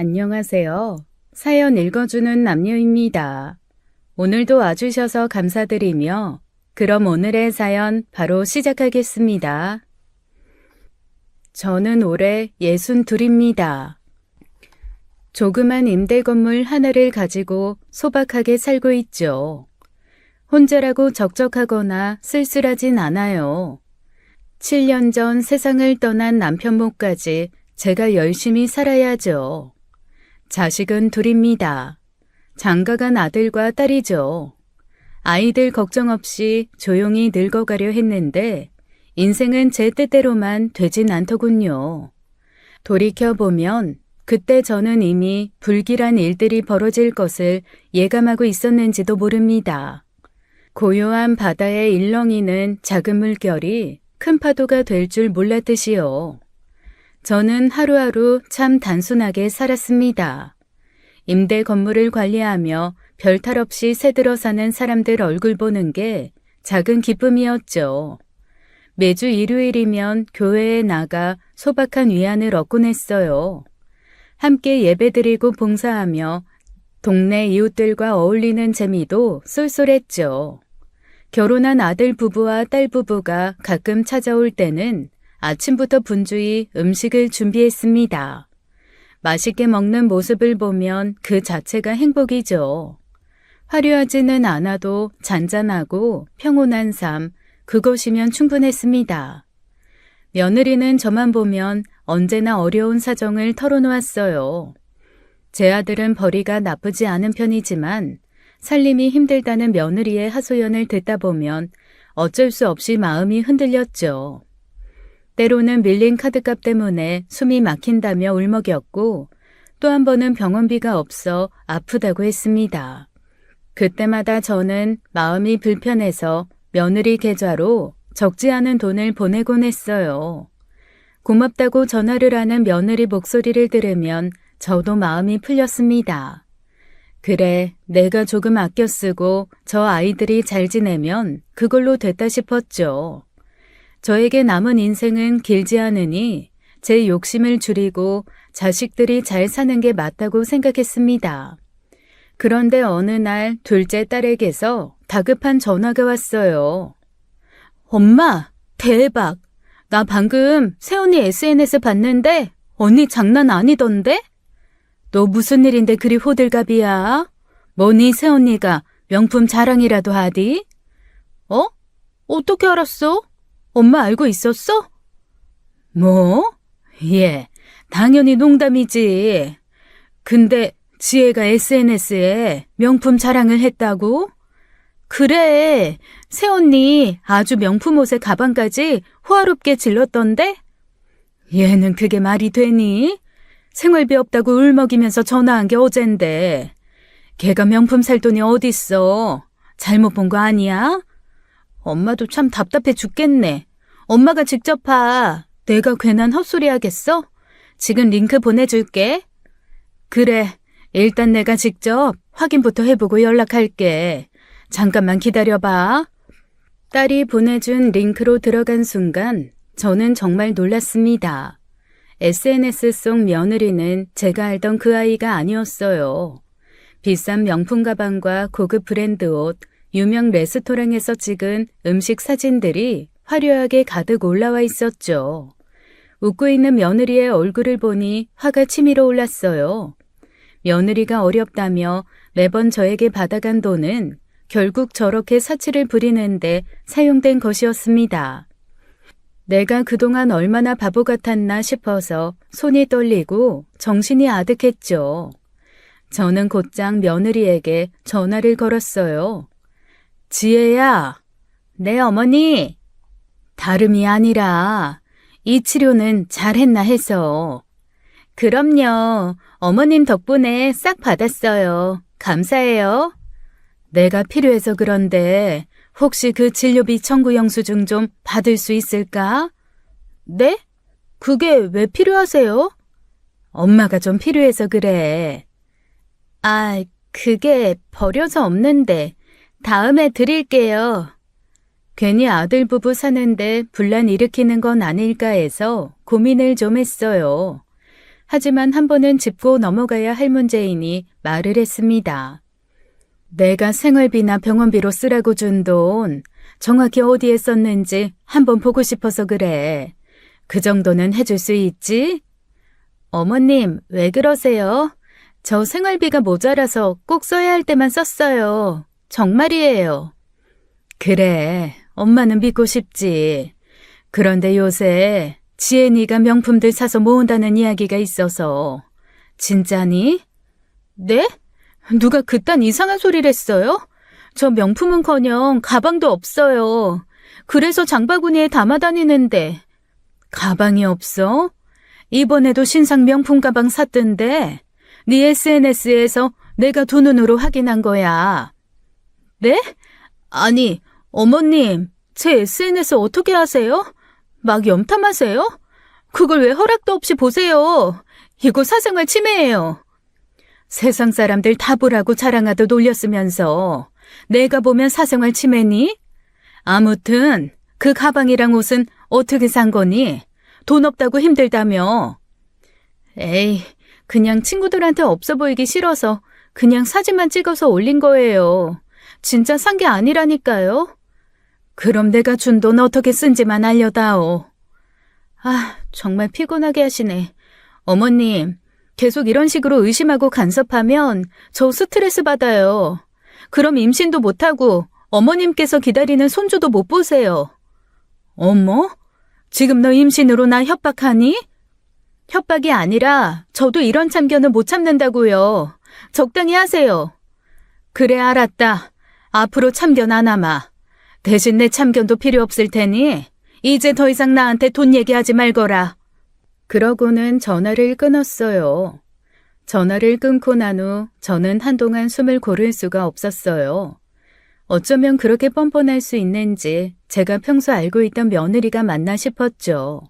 안녕하세요. 사연 읽어주는 남녀입니다. 오늘도 와주셔서 감사드리며 그럼 오늘의 사연 바로 시작하겠습니다. 저는 올해 62입니다. 조그만 임대 건물 하나를 가지고 소박하게 살고 있죠. 혼자라고 적적하거나 쓸쓸하진 않아요. 7년 전 세상을 떠난 남편 몫까지 제가 열심히 살아야죠. 자식은 둘입니다. 장가간 아들과 딸이죠. 아이들 걱정 없이 조용히 늙어가려 했는데 인생은 제 뜻대로만 되진 않더군요. 돌이켜보면 그때 저는 이미 불길한 일들이 벌어질 것을 예감하고 있었는지도 모릅니다. 고요한 바다의 일렁이는 작은 물결이 큰 파도가 될 줄 몰랐듯이요. 저는 하루하루 참 단순하게 살았습니다. 임대 건물을 관리하며 별탈 없이 새들어 사는 사람들 얼굴 보는 게 작은 기쁨이었죠. 매주 일요일이면 교회에 나가 소박한 위안을 얻곤 했어요. 함께 예배드리고 봉사하며 동네 이웃들과 어울리는 재미도 쏠쏠했죠. 결혼한 아들 부부와 딸 부부가 가끔 찾아올 때는 아침부터 분주히 음식을 준비했습니다. 맛있게 먹는 모습을 보면 그 자체가 행복이죠. 화려하지는 않아도 잔잔하고 평온한 삶, 그것이면 충분했습니다. 며느리는 저만 보면 언제나 어려운 사정을 털어놓았어요. 제 아들은 벌이가 나쁘지 않은 편이지만 살림이 힘들다는 며느리의 하소연을 듣다 보면 어쩔 수 없이 마음이 흔들렸죠. 때로는 밀린 카드값 때문에 숨이 막힌다며 울먹였고 또 한 번은 병원비가 없어 아프다고 했습니다. 그때마다 저는 마음이 불편해서 며느리 계좌로 적지 않은 돈을 보내곤 했어요. 고맙다고 전화를 하는 며느리 목소리를 들으면 저도 마음이 풀렸습니다. 그래, 내가 조금 아껴 쓰고 저 아이들이 잘 지내면 그걸로 됐다 싶었죠. 저에게 남은 인생은 길지 않으니 제 욕심을 줄이고 자식들이 잘 사는 게 맞다고 생각했습니다. 그런데 어느 날 둘째 딸에게서 다급한 전화가 왔어요. 엄마, 대박! 나 방금 세언니 SNS 봤는데 언니 장난 아니던데? 너 무슨 일인데 그리 호들갑이야? 뭐니 새언니가 명품 자랑이라도 하디? 어? 어떻게 알았어? 엄마 알고 있었어? 뭐? 예, 당연히 농담이지. 근데 지혜가 SNS에 명품 자랑을 했다고? 그래, 새언니 아주 명품 옷에 가방까지 호화롭게 질렀던데? 얘는 그게 말이 되니? 생활비 없다고 울먹이면서 전화한 게 어젠데. 걔가 명품 살 돈이 어딨어. 잘못 본 거 아니야? 엄마도 참 답답해 죽겠네. 엄마가 직접 봐. 내가 괜한 헛소리 하겠어? 지금 링크 보내줄게. 그래, 일단 내가 직접 확인부터 해보고 연락할게. 잠깐만 기다려봐. 딸이 보내준 링크로 들어간 순간 저는 정말 놀랐습니다. SNS 속 며느리는 제가 알던 그 아이가 아니었어요. 비싼 명품 가방과 고급 브랜드 옷, 유명 레스토랑에서 찍은 음식 사진들이 화려하게 가득 올라와 있었죠. 웃고 있는 며느리의 얼굴을 보니 화가 치밀어 올랐어요. 며느리가 어렵다며 매번 저에게 받아간 돈은 결국 저렇게 사치를 부리는데 사용된 것이었습니다. 내가 그동안 얼마나 바보 같았나 싶어서 손이 떨리고 정신이 아득했죠. 저는 곧장 며느리에게 전화를 걸었어요. 지혜야, 네 어머니. 다름이 아니라 이 치료는 잘했나 해서. 그럼요. 어머님 덕분에 싹 받았어요. 감사해요. 내가 필요해서 그런데 혹시 그 진료비 청구 영수증 좀 받을 수 있을까? 네? 그게 왜 필요하세요? 엄마가 좀 필요해서 그래. 아, 그게 버려서 없는데 다음에 드릴게요. 괜히 아들 부부 사는데 분란 일으키는 건 아닐까 해서 고민을 좀 했어요. 하지만 한 번은 짚고 넘어가야 할 문제이니 말을 했습니다. 내가 생활비나 병원비로 쓰라고 준 돈 정확히 어디에 썼는지 한번 보고 싶어서 그래. 그 정도는 해줄 수 있지? 어머님, 왜 그러세요? 저 생활비가 모자라서 꼭 써야 할 때만 썼어요. 정말이에요. 그래, 엄마는 믿고 싶지. 그런데 요새 지혜니가 명품들 사서 모은다는 이야기가 있어서. 진짜니? 네? 누가 그딴 이상한 소리를 했어요? 저 명품은커녕 가방도 없어요. 그래서 장바구니에 담아 다니는데. 가방이 없어? 이번에도 신상 명품 가방 샀던데 네 SNS에서 내가 두 눈으로 확인한 거야. 네? 아니, 어머님, 제 SNS 어떻게 아세요? 막 염탐하세요? 그걸 왜 허락도 없이 보세요? 이거 사생활 침해예요. 세상 사람들 다 보라고 자랑하듯 올렸으면서 내가 보면 사생활 침해니? 아무튼 그 가방이랑 옷은 어떻게 산 거니? 돈 없다고 힘들다며. 에이, 그냥 친구들한테 없어 보이기 싫어서 그냥 사진만 찍어서 올린 거예요. 진짜 산 게 아니라니까요. 그럼 내가 준 돈 어떻게 쓴지만 알려다오. 아, 정말 피곤하게 하시네. 어머님, 계속 이런 식으로 의심하고 간섭하면 저 스트레스 받아요. 그럼 임신도 못하고 어머님께서 기다리는 손주도 못 보세요. 어머? 지금 너 임신으로 나 협박하니? 협박이 아니라 저도 이런 참견은 못 참는다고요. 적당히 하세요. 그래, 알았다. 앞으로 참견 안 하마. 대신 내 참견도 필요 없을 테니 이제 더 이상 나한테 돈 얘기하지 말거라. 그러고는 전화를 끊었어요. 전화를 끊고 난 후 저는 한동안 숨을 고를 수가 없었어요. 어쩌면 그렇게 뻔뻔할 수 있는지 제가 평소 알고 있던 며느리가 맞나 싶었죠.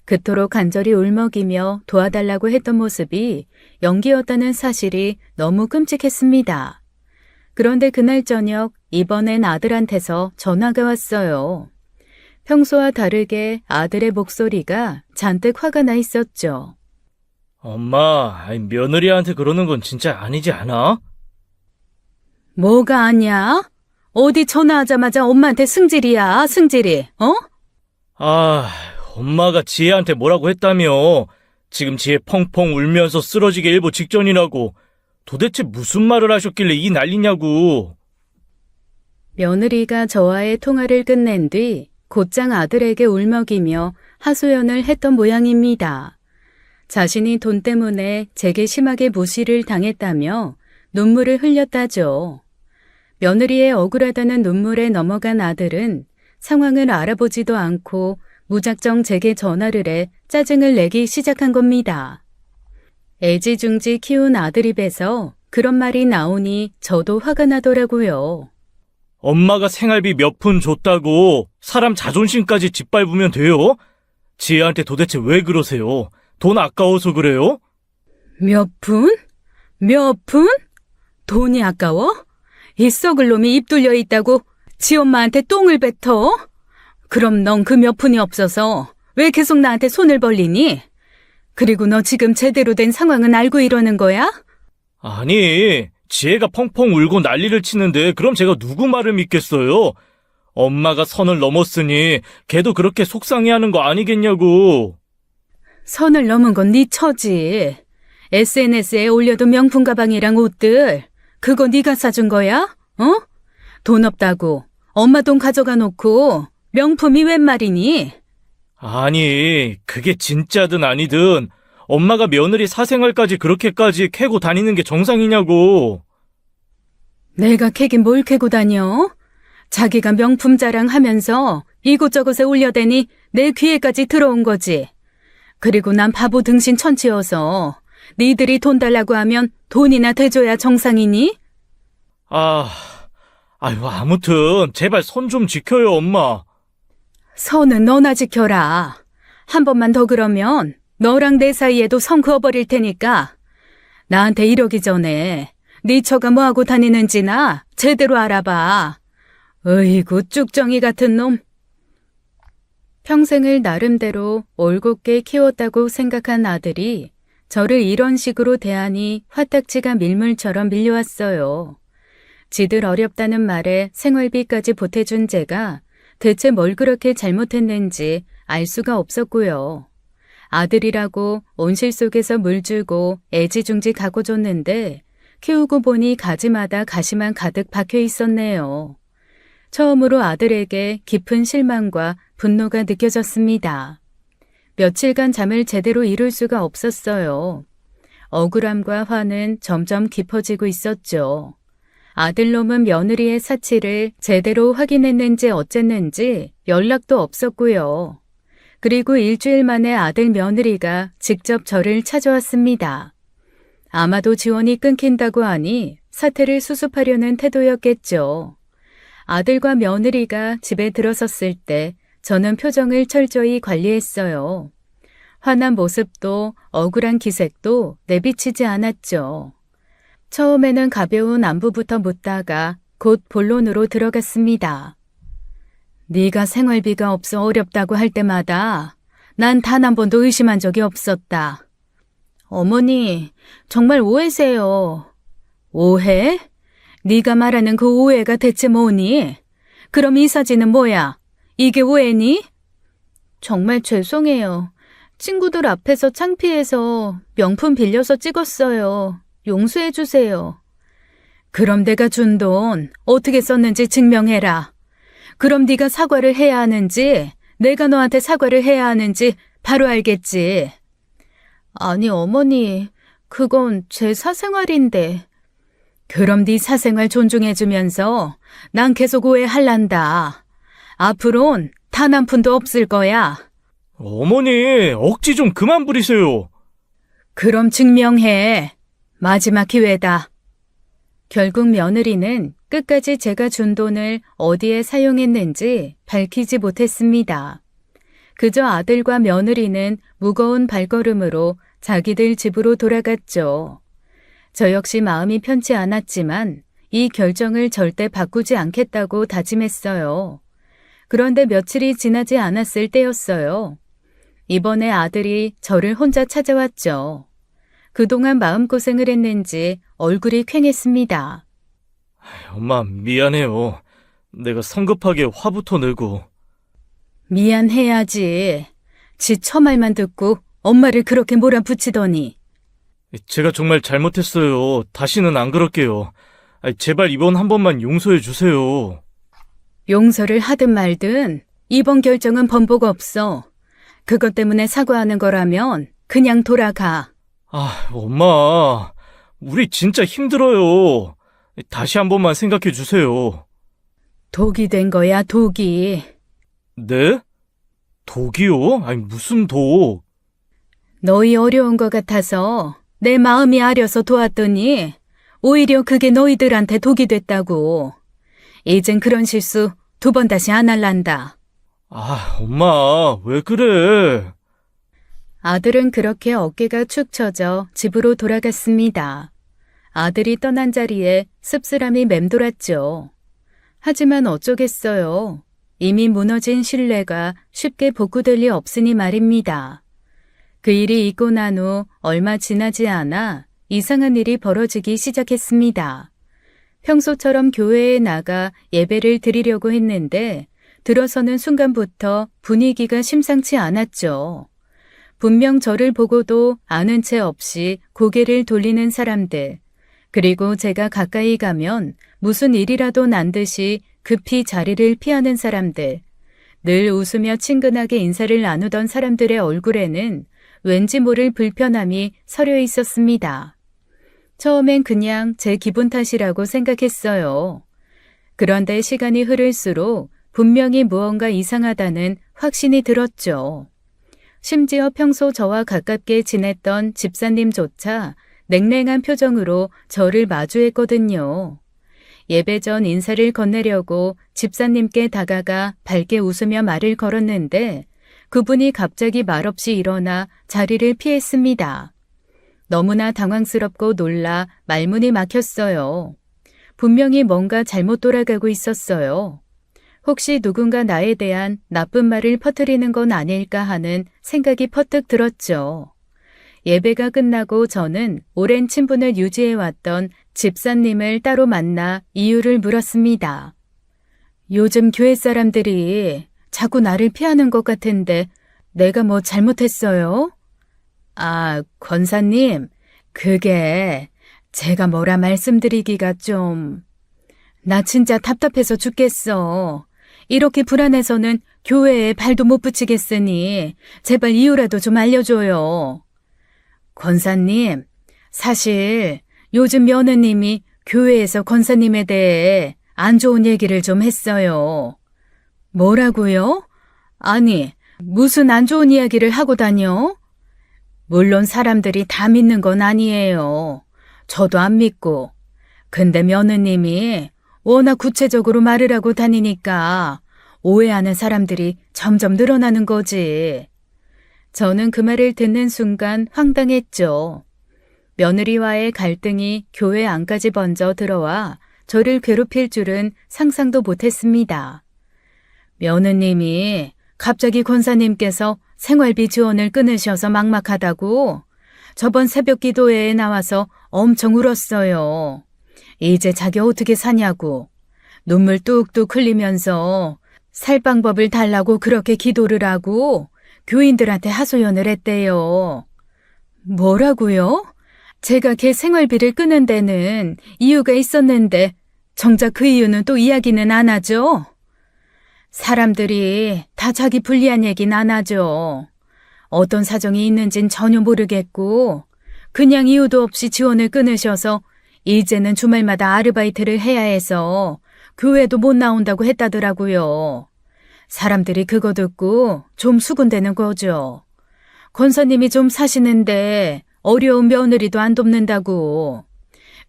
그토록 간절히 울먹이며 도와달라고 했던 모습이 연기였다는 사실이 너무 끔찍했습니다. 그런데 그날 저녁 이번엔 아들한테서 전화가 왔어요. 평소와 다르게 아들의 목소리가 잔뜩 화가 나 있었죠. 엄마, 며느리한테 그러는 건 진짜 아니지 않아? 뭐가 아니야? 어디 전화하자마자 엄마한테 승질이야, 승질이, 어? 엄마가 지혜한테 뭐라고 했다며. 지금 지혜 펑펑 울면서 쓰러지기 일보 직전이라고. 도대체 무슨 말을 하셨길래 이 난리냐고. 며느리가 저와의 통화를 끝낸 뒤 곧장 아들에게 울먹이며 하소연을 했던 모양입니다. 자신이 돈 때문에 제게 심하게 무시를 당했다며 눈물을 흘렸다죠. 며느리의 억울하다는 눈물에 넘어간 아들은 상황을 알아보지도 않고 무작정 제게 전화를 해 짜증을 내기 시작한 겁니다. 애지중지 키운 아들 입에서 그런 말이 나오니 저도 화가 나더라고요. 엄마가 생활비 몇 푼 줬다고 사람 자존심까지 짓밟으면 돼요? 지혜한테 도대체 왜 그러세요? 돈 아까워서 그래요? 몇 푼? 몇 푼? 돈이 아까워? 이 썩을 놈이 입 뚫려 있다고 지 엄마한테 똥을 뱉어? 그럼 넌 그 몇 푼이 없어서 왜 계속 나한테 손을 벌리니? 그리고 너 지금 제대로 된 상황은 알고 이러는 거야? 아니, 지혜가 펑펑 울고 난리를 치는데 그럼 제가 누구 말을 믿겠어요? 엄마가 선을 넘었으니 걔도 그렇게 속상해하는 거 아니겠냐고. 선을 넘은 건 네 처지. SNS에 올려둔 명품 가방이랑 옷들 그거 네가 사준 거야? 어? 돈 없다고 엄마 돈 가져가 놓고 명품이 웬 말이니? 아니, 그게 진짜든 아니든 엄마가 며느리 사생활까지 그렇게까지 캐고 다니는 게 정상이냐고. 내가 캐긴 뭘 캐고 다녀? 자기가 명품 자랑하면서 이곳저곳에 올려대니 내 귀에까지 들어온 거지. 그리고 난 바보 등신 천치여서 니들이 돈 달라고 하면 돈이나 대줘야 정상이니? 아무튼 제발 선 좀 지켜요, 엄마. 선은 너나 지켜라. 한 번만 더 그러면 너랑 내 사이에도 선 그어버릴 테니까 나한테 이러기 전에 네 처가 뭐하고 다니는지나 제대로 알아봐. 으이구 쭉정이 같은 놈. 평생을 나름대로 올곧게 키웠다고 생각한 아들이 저를 이런 식으로 대하니 화딱지가 밀물처럼 밀려왔어요. 지들 어렵다는 말에 생활비까지 보태준 제가 대체 뭘 그렇게 잘못했는지 알 수가 없었고요. 아들이라고 온실 속에서 물 주고 애지중지 가고 줬는데 키우고 보니 가지마다 가시만 가득 박혀 있었네요. 처음으로 아들에게 깊은 실망과 분노가 느껴졌습니다. 며칠간 잠을 제대로 이룰 수가 없었어요. 억울함과 화는 점점 깊어지고 있었죠. 아들놈은 며느리의 사치를 제대로 확인했는지 어쨌는지 연락도 없었고요. 그리고 일주일 만에 아들 며느리가 직접 저를 찾아왔습니다. 아마도 지원이 끊긴다고 하니 사태를 수습하려는 태도였겠죠. 아들과 며느리가 집에 들어섰을 때 저는 표정을 철저히 관리했어요. 화난 모습도 억울한 기색도 내비치지 않았죠. 처음에는 가벼운 안부부터 묻다가 곧 본론으로 들어갔습니다. 네가 생활비가 없어 어렵다고 할 때마다 난 단 한 번도 의심한 적이 없었다. 어머니, 정말 오해세요. 오해? 네가 말하는 그 오해가 대체 뭐니? 그럼 이 사진은 뭐야? 이게 오해니? 정말 죄송해요. 친구들 앞에서 창피해서 명품 빌려서 찍었어요. 용서해 주세요. 그럼 내가 준 돈 어떻게 썼는지 증명해라. 그럼 네가 사과를 해야 하는지 내가 너한테 사과를 해야 하는지 바로 알겠지. 아니 어머니, 그건 제 사생활인데. 그럼 네 사생활 존중해주면서 난 계속 오해할란다. 앞으론 단 한 푼도 없을 거야. 어머니, 억지 좀 그만 부리세요. 그럼 증명해. 마지막 기회다. 결국 며느리는 끝까지 제가 준 돈을 어디에 사용했는지 밝히지 못했습니다. 그저 아들과 며느리는 무거운 발걸음으로 자기들 집으로 돌아갔죠. 저 역시 마음이 편치 않았지만 이 결정을 절대 바꾸지 않겠다고 다짐했어요. 그런데 며칠이 지나지 않았을 때였어요. 이번에 아들이 저를 혼자 찾아왔죠. 그동안 마음고생을 했는지 얼굴이 퀭했습니다. 엄마, 미안해요. 내가 성급하게 화부터 내고. 미안해야지. 지 처말만 듣고 엄마를 그렇게 몰아붙이더니. 제가 정말 잘못했어요. 다시는 안 그럴게요. 제발 이번 한 번만 용서해 주세요. 용서를 하든 말든 이번 결정은 번복 없어. 그것 때문에 사과하는 거라면 그냥 돌아가. 엄마. 우리 진짜 힘들어요. 다시 한 번만 생각해 주세요. 독이 된 거야, 독이. 네? 독이요? 무슨 독? 너희 어려운 것 같아서 내 마음이 아려서 도왔더니 오히려 그게 너희들한테 독이 됐다고. 이젠 그런 실수 두 번 다시 안 할란다. 엄마, 왜 그래? 아들은 그렇게 어깨가 축 처져 집으로 돌아갔습니다. 아들이 떠난 자리에 씁쓸함이 맴돌았죠. 하지만 어쩌겠어요. 이미 무너진 신뢰가 쉽게 복구될 리 없으니 말입니다. 그 일이 있고 난 후 얼마 지나지 않아 이상한 일이 벌어지기 시작했습니다. 평소처럼 교회에 나가 예배를 드리려고 했는데 들어서는 순간부터 분위기가 심상치 않았죠. 분명 저를 보고도 아는 채 없이 고개를 돌리는 사람들, 그리고 제가 가까이 가면 무슨 일이라도 난 듯이 급히 자리를 피하는 사람들, 늘 웃으며 친근하게 인사를 나누던 사람들의 얼굴에는 왠지 모를 불편함이 서려 있었습니다. 처음엔 그냥 제 기분 탓이라고 생각했어요. 그런데 시간이 흐를수록 분명히 무언가 이상하다는 확신이 들었죠. 심지어 평소 저와 가깝게 지냈던 집사님조차 냉랭한 표정으로 저를 마주했거든요. 예배 전 인사를 건네려고 집사님께 다가가 밝게 웃으며 말을 걸었는데 그분이 갑자기 말없이 일어나 자리를 피했습니다. 너무나 당황스럽고 놀라 말문이 막혔어요. 분명히 뭔가 잘못 돌아가고 있었어요. 혹시 누군가 나에 대한 나쁜 말을 퍼뜨리는 건 아닐까 하는 생각이 퍼뜩 들었죠. 예배가 끝나고 저는 오랜 친분을 유지해왔던 집사님을 따로 만나 이유를 물었습니다. 요즘 교회 사람들이 자꾸 나를 피하는 것 같은데 내가 뭐 잘못했어요? 아, 권사님, 그게 제가 뭐라 말씀드리기가 좀... 나 진짜 답답해서 죽겠어. 이렇게 불안해서는 교회에 발도 못 붙이겠으니 제발 이유라도 좀 알려줘요. 권사님, 사실 요즘 며느님이 교회에서 권사님에 대해 안 좋은 얘기를 좀 했어요. 뭐라고요? 아니, 무슨 안 좋은 이야기를 하고 다녀? 물론 사람들이 다 믿는 건 아니에요. 저도 안 믿고. 근데 며느님이 워낙 구체적으로 말을 하고 다니니까 오해하는 사람들이 점점 늘어나는 거지. 저는 그 말을 듣는 순간 황당했죠. 며느리와의 갈등이 교회 안까지 번져 들어와 저를 괴롭힐 줄은 상상도 못했습니다. 며느님이 갑자기 권사님께서 생활비 지원을 끊으셔서 막막하다고 저번 새벽 기도회에 나와서 엄청 울었어요. 이제 자기 어떻게 사냐고 눈물 뚝뚝 흘리면서 살 방법을 달라고 그렇게 기도를 하고 교인들한테 하소연을 했대요. 뭐라고요? 제가 걔 생활비를 끄는 데는 이유가 있었는데 정작 그 이유는 또 이야기는 안 하죠? 사람들이 다 자기 불리한 얘기는 안 하죠. 어떤 사정이 있는진 전혀 모르겠고 그냥 이유도 없이 지원을 끊으셔서 이제는 주말마다 아르바이트를 해야 해서 교회도 못 나온다고 했다더라고요. 사람들이 그거 듣고 좀 수군대는 거죠. 권사님이 좀 사시는데 어려운 며느리도 안 돕는다고.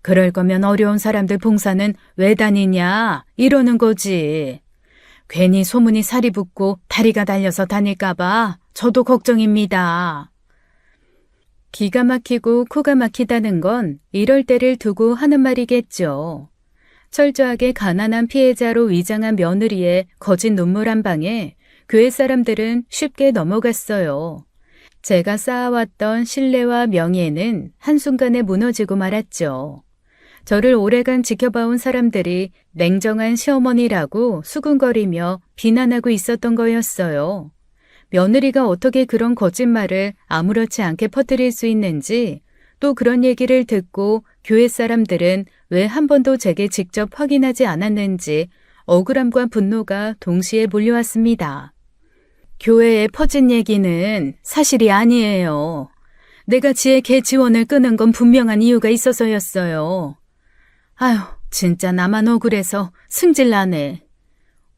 그럴 거면 어려운 사람들 봉사는 왜 다니냐 이러는 거지. 괜히 소문이 살이 붙고 다리가 달려서 다닐까 봐 저도 걱정입니다. 기가 막히고 코가 막히다는 건 이럴 때를 두고 하는 말이겠죠. 철저하게 가난한 피해자로 위장한 며느리의 거짓 눈물 한 방에 교회 사람들은 쉽게 넘어갔어요. 제가 쌓아왔던 신뢰와 명예는 한순간에 무너지고 말았죠. 저를 오래간 지켜봐온 사람들이 냉정한 시어머니라고 수군거리며 비난하고 있었던 거였어요. 며느리가 어떻게 그런 거짓말을 아무렇지 않게 퍼뜨릴 수 있는지, 또 그런 얘기를 듣고 교회 사람들은 왜 한 번도 제게 직접 확인하지 않았는지 억울함과 분노가 동시에 몰려왔습니다. 교회에 퍼진 얘기는 사실이 아니에요. 내가 지혜 개 지원을 끊은 건 분명한 이유가 있어서였어요. 아휴, 진짜 나만 억울해서 승질나네.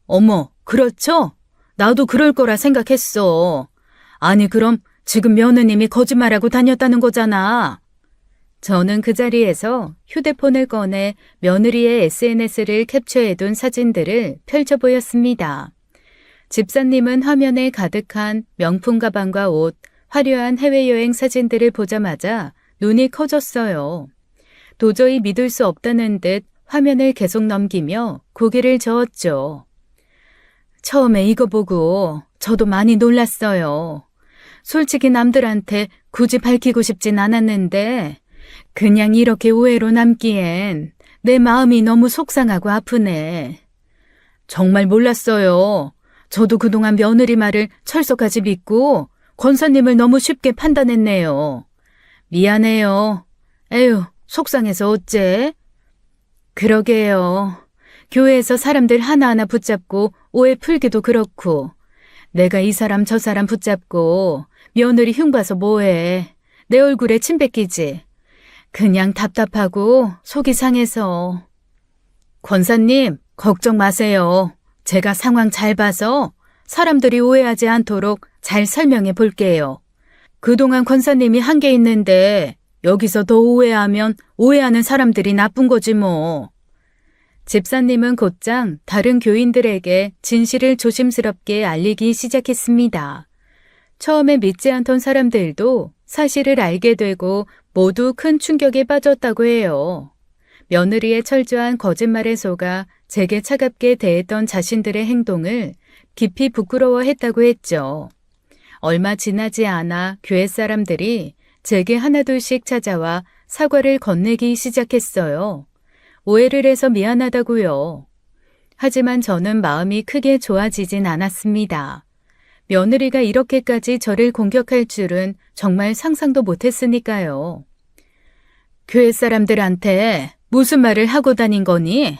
어머, 그렇죠? 나도 그럴 거라 생각했어. 아니, 그럼 지금 며느님이 거짓말하고 다녔다는 거잖아. 저는 그 자리에서 휴대폰을 꺼내 며느리의 SNS를 캡처해둔 사진들을 펼쳐 보였습니다. 집사님은 화면에 가득한 명품 가방과 옷, 화려한 해외여행 사진들을 보자마자 눈이 커졌어요. 도저히 믿을 수 없다는 듯 화면을 계속 넘기며 고개를 저었죠. 처음에 이거 보고 저도 많이 놀랐어요. 솔직히 남들한테 굳이 밝히고 싶진 않았는데 그냥 이렇게 오해로 남기엔 내 마음이 너무 속상하고 아프네. 정말 몰랐어요. 저도 그동안 며느리 말을 철석까지 믿고 권사님을 너무 쉽게 판단했네요. 미안해요. 에휴, 속상해서 어째? 그러게요. 교회에서 사람들 하나하나 붙잡고 오해 풀기도 그렇고 내가 이 사람 저 사람 붙잡고 며느리 흉봐서 뭐해. 내 얼굴에 침 뱉기지. 그냥 답답하고 속이 상해서. 권사님, 걱정 마세요. 제가 상황 잘 봐서 사람들이 오해하지 않도록 잘 설명해 볼게요. 그동안 권사님이 한 게 있는데 여기서 더 오해하면 오해하는 사람들이 나쁜 거지 뭐. 집사님은 곧장 다른 교인들에게 진실을 조심스럽게 알리기 시작했습니다. 처음에 믿지 않던 사람들도 사실을 알게 되고 모두 큰 충격에 빠졌다고 해요. 며느리의 철저한 거짓말에 속아 제게 차갑게 대했던 자신들의 행동을 깊이 부끄러워했다고 했죠. 얼마 지나지 않아 교회 사람들이 제게 하나둘씩 찾아와 사과를 건네기 시작했어요. 오해를 해서 미안하다고요. 하지만 저는 마음이 크게 좋아지진 않았습니다. 며느리가 이렇게까지 저를 공격할 줄은 정말 상상도 못했으니까요. 교회 사람들한테 무슨 말을 하고 다닌 거니?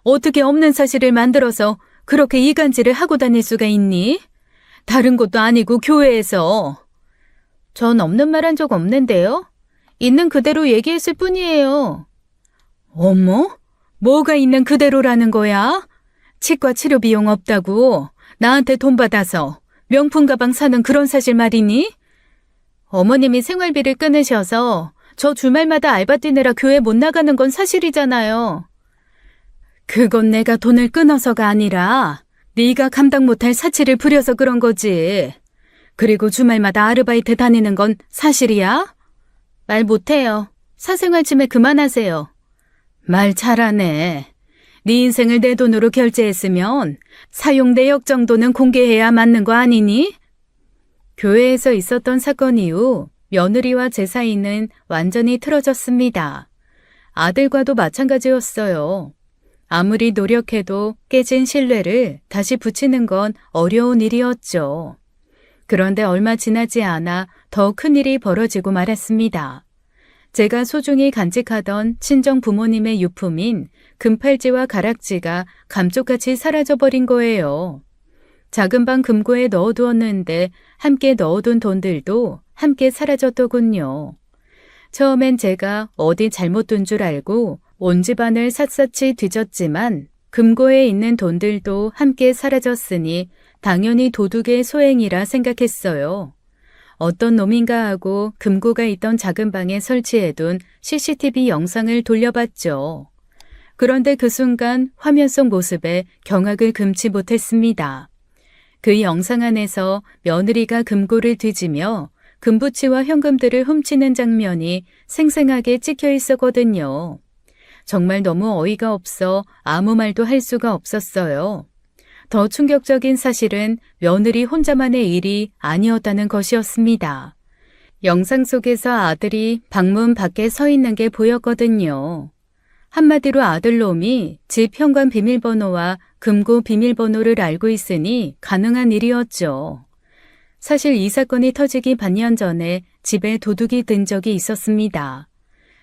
어떻게 없는 사실을 만들어서 그렇게 이간질을 하고 다닐 수가 있니? 다른 곳도 아니고 교회에서. 전 없는 말 한 적 없는데요. 있는 그대로 얘기했을 뿐이에요. 어머? 뭐가 있는 그대로라는 거야? 치과 치료 비용 없다고 나한테 돈 받아서 명품 가방 사는 그런 사실 말이니? 어머님이 생활비를 끊으셔서 저 주말마다 알바 뛰느라 교회 못 나가는 건 사실이잖아요. 그건 내가 돈을 끊어서가 아니라 네가 감당 못할 사치를 부려서 그런 거지. 그리고 주말마다 아르바이트 다니는 건 사실이야? 말 못해요. 사생활 침해 그만하세요. 말 잘하네. 네 인생을 내 돈으로 결제했으면 사용 내역 정도는 공개해야 맞는 거 아니니? 교회에서 있었던 사건 이후 며느리와 제 사이는 완전히 틀어졌습니다. 아들과도 마찬가지였어요. 아무리 노력해도 깨진 신뢰를 다시 붙이는 건 어려운 일이었죠. 그런데 얼마 지나지 않아 더 큰 일이 벌어지고 말았습니다. 제가 소중히 간직하던 친정 부모님의 유품인 금팔찌와 가락지가 감쪽같이 사라져버린 거예요. 작은 방 금고에 넣어두었는데 함께 넣어둔 돈들도 함께 사라졌더군요. 처음엔 제가 어디 잘못 둔 줄 알고 온 집안을 샅샅이 뒤졌지만 금고에 있는 돈들도 함께 사라졌으니 당연히 도둑의 소행이라 생각했어요. 어떤 놈인가 하고 금고가 있던 작은 방에 설치해둔 CCTV 영상을 돌려봤죠. 그런데 그 순간 화면 속 모습에 경악을 금치 못했습니다. 그 영상 안에서 며느리가 금고를 뒤지며 금부치와 현금들을 훔치는 장면이 생생하게 찍혀 있었거든요. 정말 너무 어이가 없어 아무 말도 할 수가 없었어요. 더 충격적인 사실은 며느리 혼자만의 일이 아니었다는 것이었습니다. 영상 속에서 아들이 방문 밖에 서 있는 게 보였거든요. 한마디로 아들놈이 집 현관 비밀번호와 금고 비밀번호를 알고 있으니 가능한 일이었죠. 사실 이 사건이 터지기 반년 전에 집에 도둑이 든 적이 있었습니다.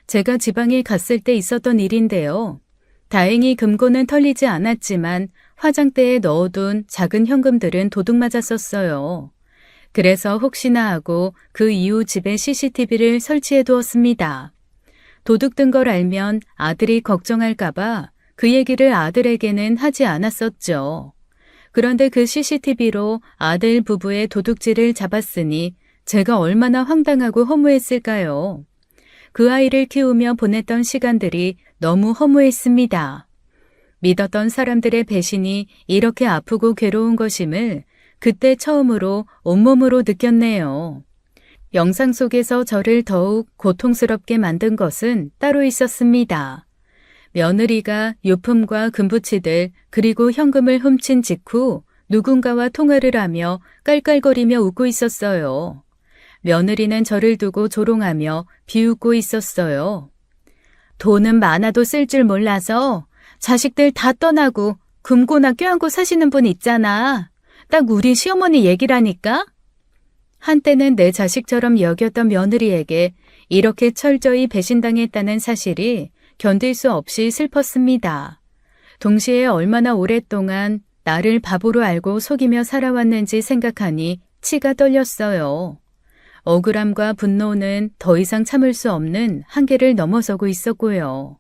제가 지방에 갔을 때 있었던 일인데요. 다행히 금고는 털리지 않았지만 화장대에 넣어둔 작은 현금들은 도둑 맞았었어요. 그래서 혹시나 하고 그 이후 집에 CCTV를 설치해 두었습니다. 도둑 든 걸 알면 아들이 걱정할까봐 그 얘기를 아들에게는 하지 않았었죠. 그런데 그 CCTV로 아들 부부의 도둑질을 잡았으니 제가 얼마나 황당하고 허무했을까요? 그 아이를 키우며 보냈던 시간들이 너무 허무했습니다. 믿었던 사람들의 배신이 이렇게 아프고 괴로운 것임을 그때 처음으로 온몸으로 느꼈네요. 영상 속에서 저를 더욱 고통스럽게 만든 것은 따로 있었습니다. 며느리가 유품과 금부치들 그리고 현금을 훔친 직후 누군가와 통화를 하며 깔깔거리며 웃고 있었어요. 며느리는 저를 두고 조롱하며 비웃고 있었어요. 돈은 많아도 쓸 줄 몰라서 자식들 다 떠나고 금고나 껴안고 사시는 분 있잖아. 딱 우리 시어머니 얘기라니까? 한때는 내 자식처럼 여겼던 며느리에게 이렇게 철저히 배신당했다는 사실이 견딜 수 없이 슬펐습니다. 동시에 얼마나 오랫동안 나를 바보로 알고 속이며 살아왔는지 생각하니 치가 떨렸어요. 억울함과 분노는 더 이상 참을 수 없는 한계를 넘어서고 있었고요.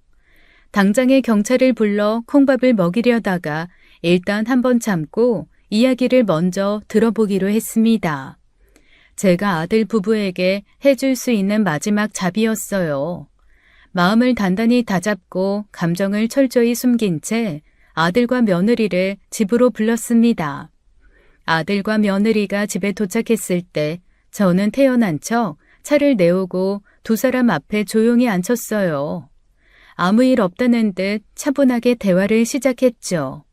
당장에 경찰을 불러 콩밥을 먹이려다가 일단 한번 참고 이야기를 먼저 들어보기로 했습니다. 제가 아들 부부에게 해줄 수 있는 마지막 잡이었어요. 마음을 단단히 다잡고 감정을 철저히 숨긴 채 아들과 며느리를 집으로 불렀습니다. 아들과 며느리가 집에 도착했을 때 저는 태어난 척 차를 내오고 두 사람 앞에 조용히 앉혔어요. 아무 일 없다는 듯 차분하게 대화를 시작했죠.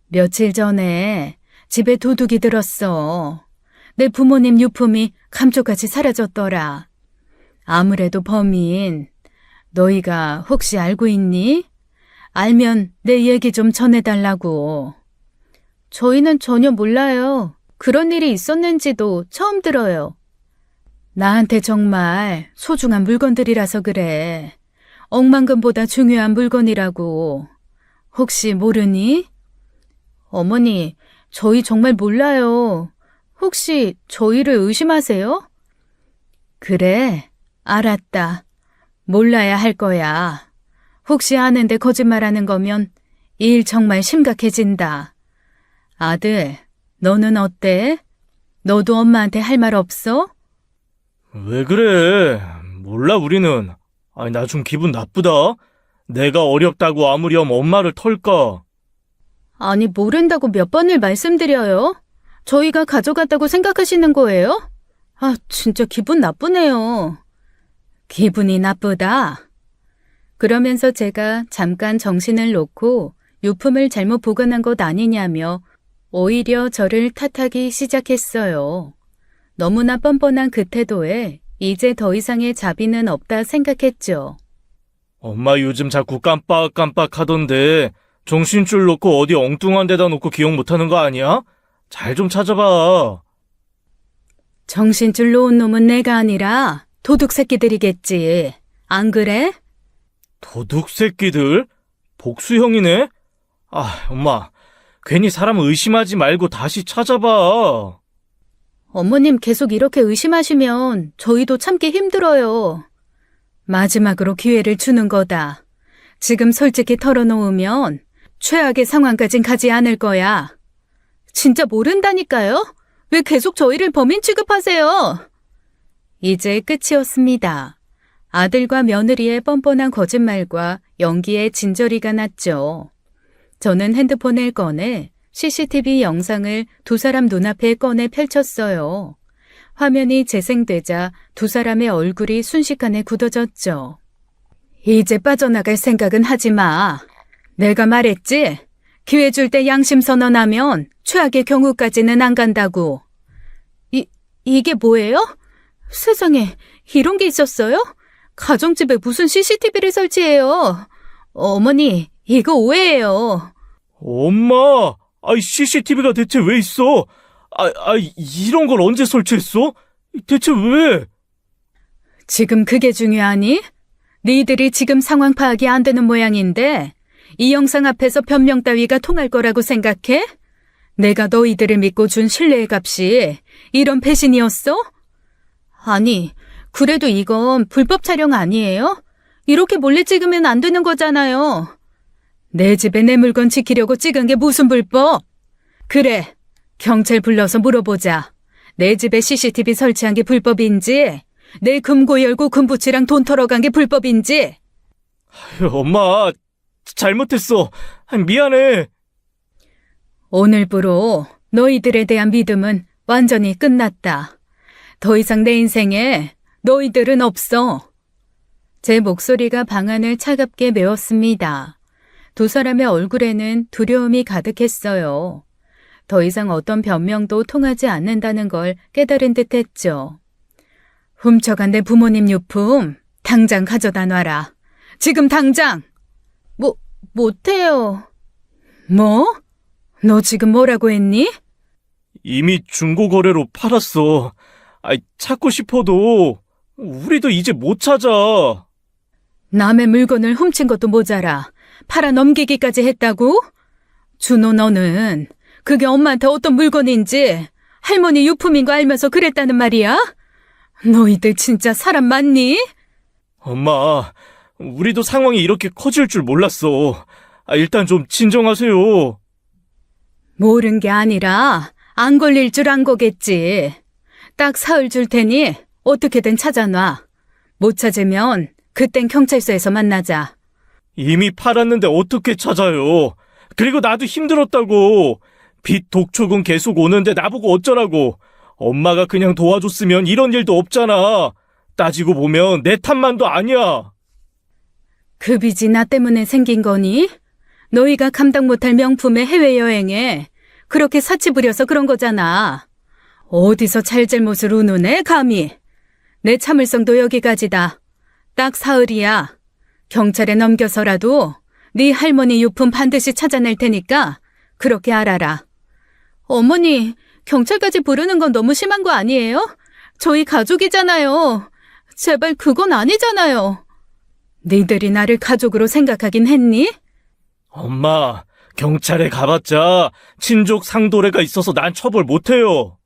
며칠 전에 집에 도둑이 들었어. 내 부모님 유품이 감쪽같이 사라졌더라. 아무래도 범인, 너희가 혹시 알고 있니? 알면 내 얘기 좀 전해달라고. 저희는 전혀 몰라요. 그런 일이 있었는지도 처음 들어요. 나한테 정말 소중한 물건들이라서 그래. 억만금보다 중요한 물건이라고. 혹시 모르니? 어머니, 저희 정말 몰라요. 혹시 저희를 의심하세요? 그래, 알았다. 몰라야 할 거야. 혹시 아는데 거짓말하는 거면 일 정말 심각해진다. 아들, 너는 어때? 너도 엄마한테 할 말 없어? 왜 그래? 몰라, 우리는. 아니, 나 좀 기분 나쁘다. 내가 어렵다고 아무렴 엄마를 털까? 아니, 모른다고 몇 번을 말씀드려요? 저희가 가져갔다고 생각하시는 거예요? 아, 진짜 기분 나쁘네요. 기분이 나쁘다. 그러면서 제가 잠깐 정신을 놓고 유품을 잘못 보관한 것 아니냐며 오히려 저를 탓하기 시작했어요. 너무나 뻔뻔한 그 태도에 이제 더 이상의 자비는 없다 생각했죠. 엄마 요즘 자꾸 깜빡깜빡 하던데 정신줄 놓고 어디 엉뚱한 데다 놓고 기억 못하는 거 아니야? 잘 좀 찾아봐. 정신줄 놓은 놈은 내가 아니라 도둑 새끼들이겠지. 안 그래? 도둑 새끼들? 복수형이네? 아, 엄마. 괜히 사람 의심하지 말고 다시 찾아봐. 어머님 계속 이렇게 의심하시면 저희도 참기 힘들어요. 마지막으로 기회를 주는 거다. 지금 솔직히 털어놓으면 최악의 상황까진 가지 않을 거야. 진짜 모른다니까요? 왜 계속 저희를 범인 취급하세요? 이제 끝이었습니다. 아들과 며느리의 뻔뻔한 거짓말과 연기에 진저리가 났죠. 저는 핸드폰을 꺼내 CCTV 영상을 두 사람 눈앞에 꺼내 펼쳤어요. 화면이 재생되자 두 사람의 얼굴이 순식간에 굳어졌죠. 이제 빠져나갈 생각은 하지 마. 내가 말했지? 기회 줄 때 양심 선언하면 최악의 경우까지는 안 간다고. 이게 뭐예요? 세상에, 이런 게 있었어요? 가정집에 무슨 CCTV를 설치해요? 어머니, 이거 오해예요. 엄마! 아이, CCTV가 대체 왜 있어? 이런 걸 언제 설치했어? 대체 왜? 지금 그게 중요하니? 니들이 지금 상황 파악이 안 되는 모양인데 이 영상 앞에서 변명 따위가 통할 거라고 생각해? 내가 너희들을 믿고 준 신뢰의 값이 이런 배신이었어? 아니, 그래도 이건 불법 촬영 아니에요? 이렇게 몰래 찍으면 안 되는 거잖아요. 내 집에 내 물건 지키려고 찍은 게 무슨 불법? 그래, 경찰 불러서 물어보자. 내 집에 CCTV 설치한 게 불법인지, 내 금고 열고 금붙이랑 돈 털어간 게 불법인지. 엄마, 잘못했어. 미안해. 오늘부로 너희들에 대한 믿음은 완전히 끝났다. 더 이상 내 인생에 너희들은 없어. 제 목소리가 방안을 차갑게 메웠습니다. 두 사람의 얼굴에는 두려움이 가득했어요. 더 이상 어떤 변명도 통하지 않는다는 걸 깨달은 듯했죠. 훔쳐간 내 부모님 유품 당장 가져다 놔라. 지금 당장! 못해요. 뭐? 너 지금 뭐라고 했니? 이미 중고거래로 팔았어. 찾고 싶어도 우리도 이제 못 찾아. 남의 물건을 훔친 것도 모자라 팔아 넘기기까지 했다고? 준호, 너는 그게 엄마한테 어떤 물건인지 할머니 유품인 거 알면서 그랬다는 말이야? 너희들 진짜 사람 맞니? 엄마, 우리도 상황이 이렇게 커질 줄 몰랐어. 일단 좀 진정하세요. 모른 게 아니라 안 걸릴 줄 안 거겠지. 딱 사흘 줄 테니 어떻게든 찾아놔. 못 찾으면 그땐 경찰서에서 만나자. 이미 팔았는데 어떻게 찾아요? 그리고 나도 힘들었다고. 빚 독촉은 계속 오는데 나보고 어쩌라고. 엄마가 그냥 도와줬으면 이런 일도 없잖아. 따지고 보면 내 탓만도 아니야. 그 빚이 나 때문에 생긴 거니? 너희가 감당 못할 명품의 해외여행에 그렇게 사치 부려서 그런 거잖아. 어디서 잘잘못을 우는애 감히. 내 참을성도 여기까지다. 딱 사흘이야. 경찰에 넘겨서라도 네 할머니 유품 반드시 찾아낼 테니까 그렇게 알아라. 어머니, 경찰까지 부르는 건 너무 심한 거 아니에요? 저희 가족이잖아요. 제발 그건 아니잖아요. 니들이 나를 가족으로 생각하긴 했니? 엄마, 경찰에 가봤자 친족 상도례가 있어서 난 처벌 못해요.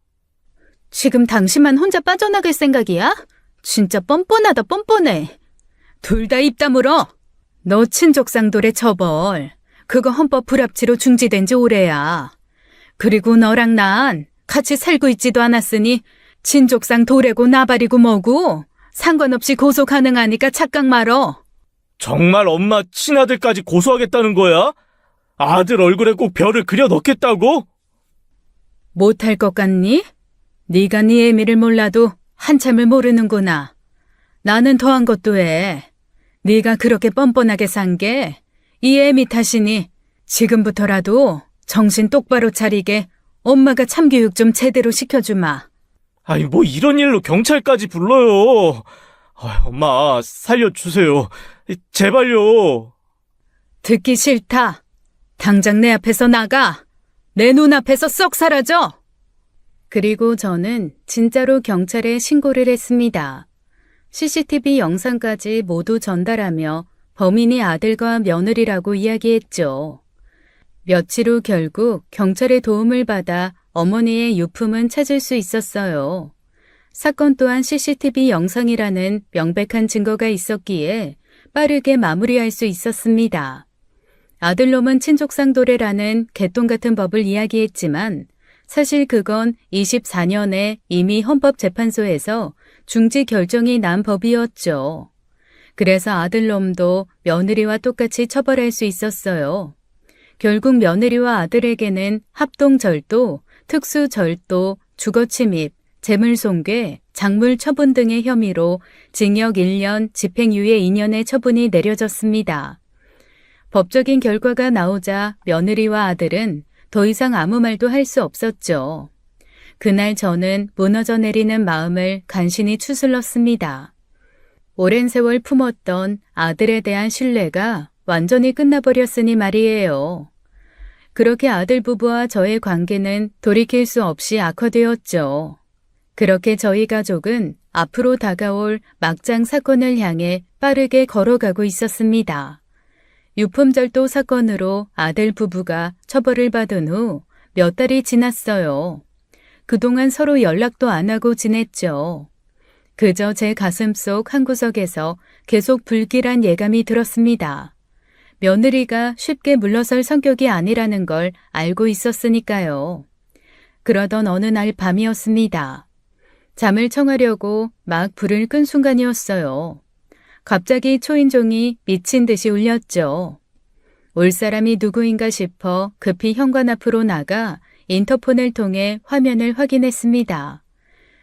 지금 당신만 혼자 빠져나갈 생각이야? 진짜 뻔뻔하다 뻔뻔해. 둘 다 입 다물어. 너 친족상도례 처벌. 그거 헌법 불합치로 중지된 지 오래야. 그리고 너랑 난 같이 살고 있지도 않았으니 친족상 도래고 나발이고 뭐고 상관없이 고소 가능하니까 착각 말어. 정말 엄마 친아들까지 고소하겠다는 거야? 아들 얼굴에 꼭 별을 그려 넣겠다고? 못할 것 같니? 네가 네 애미를 몰라도 한참을 모르는구나. 나는 더한 것도 해. 네가 그렇게 뻔뻔하게 산 게 이 애미 탓이니 지금부터라도 정신 똑바로 차리게 엄마가 참교육 좀 제대로 시켜주마. 아니, 뭐 이런 일로 경찰까지 불러요. 엄마, 살려주세요. 제발요. 듣기 싫다. 당장 내 앞에서 나가. 내 눈앞에서 썩 사라져. 그리고 저는 진짜로 경찰에 신고를 했습니다. CCTV 영상까지 모두 전달하며 범인이 아들과 며느리라고 이야기했죠. 며칠 후 결국 경찰의 도움을 받아 어머니의 유품은 찾을 수 있었어요. 사건 또한 CCTV 영상이라는 명백한 증거가 있었기에 빠르게 마무리할 수 있었습니다. 아들놈은 친족상도례라는 개똥 같은 법을 이야기했지만 사실 그건 24년에 이미 헌법재판소에서 중지 결정이 난 법이었죠. 그래서 아들놈도 며느리와 똑같이 처벌할 수 있었어요. 결국 며느리와 아들에게는 합동절도, 특수절도, 주거침입, 재물손괴, 작물처분 등의 혐의로 징역 1년, 집행유예 2년의 처분이 내려졌습니다. 법적인 결과가 나오자 며느리와 아들은 더 이상 아무 말도 할 수 없었죠. 그날 저는 무너져 내리는 마음을 간신히 추슬렀습니다. 오랜 세월 품었던 아들에 대한 신뢰가 완전히 끝나버렸으니 말이에요. 그렇게 아들 부부와 저의 관계는 돌이킬 수 없이 악화되었죠. 그렇게 저희 가족은 앞으로 다가올 막장 사건을 향해 빠르게 걸어가고 있었습니다. 유품절도 사건으로 아들 부부가 처벌을 받은 후 몇 달이 지났어요. 그동안 서로 연락도 안 하고 지냈죠. 그저 제 가슴속 한구석에서 계속 불길한 예감이 들었습니다. 며느리가 쉽게 물러설 성격이 아니라는 걸 알고 있었으니까요. 그러던 어느 날 밤이었습니다. 잠을 청하려고 막 불을 끈 순간이었어요. 갑자기 초인종이 미친 듯이 울렸죠. 올 사람이 누구인가 싶어 급히 현관 앞으로 나가 인터폰을 통해 화면을 확인했습니다.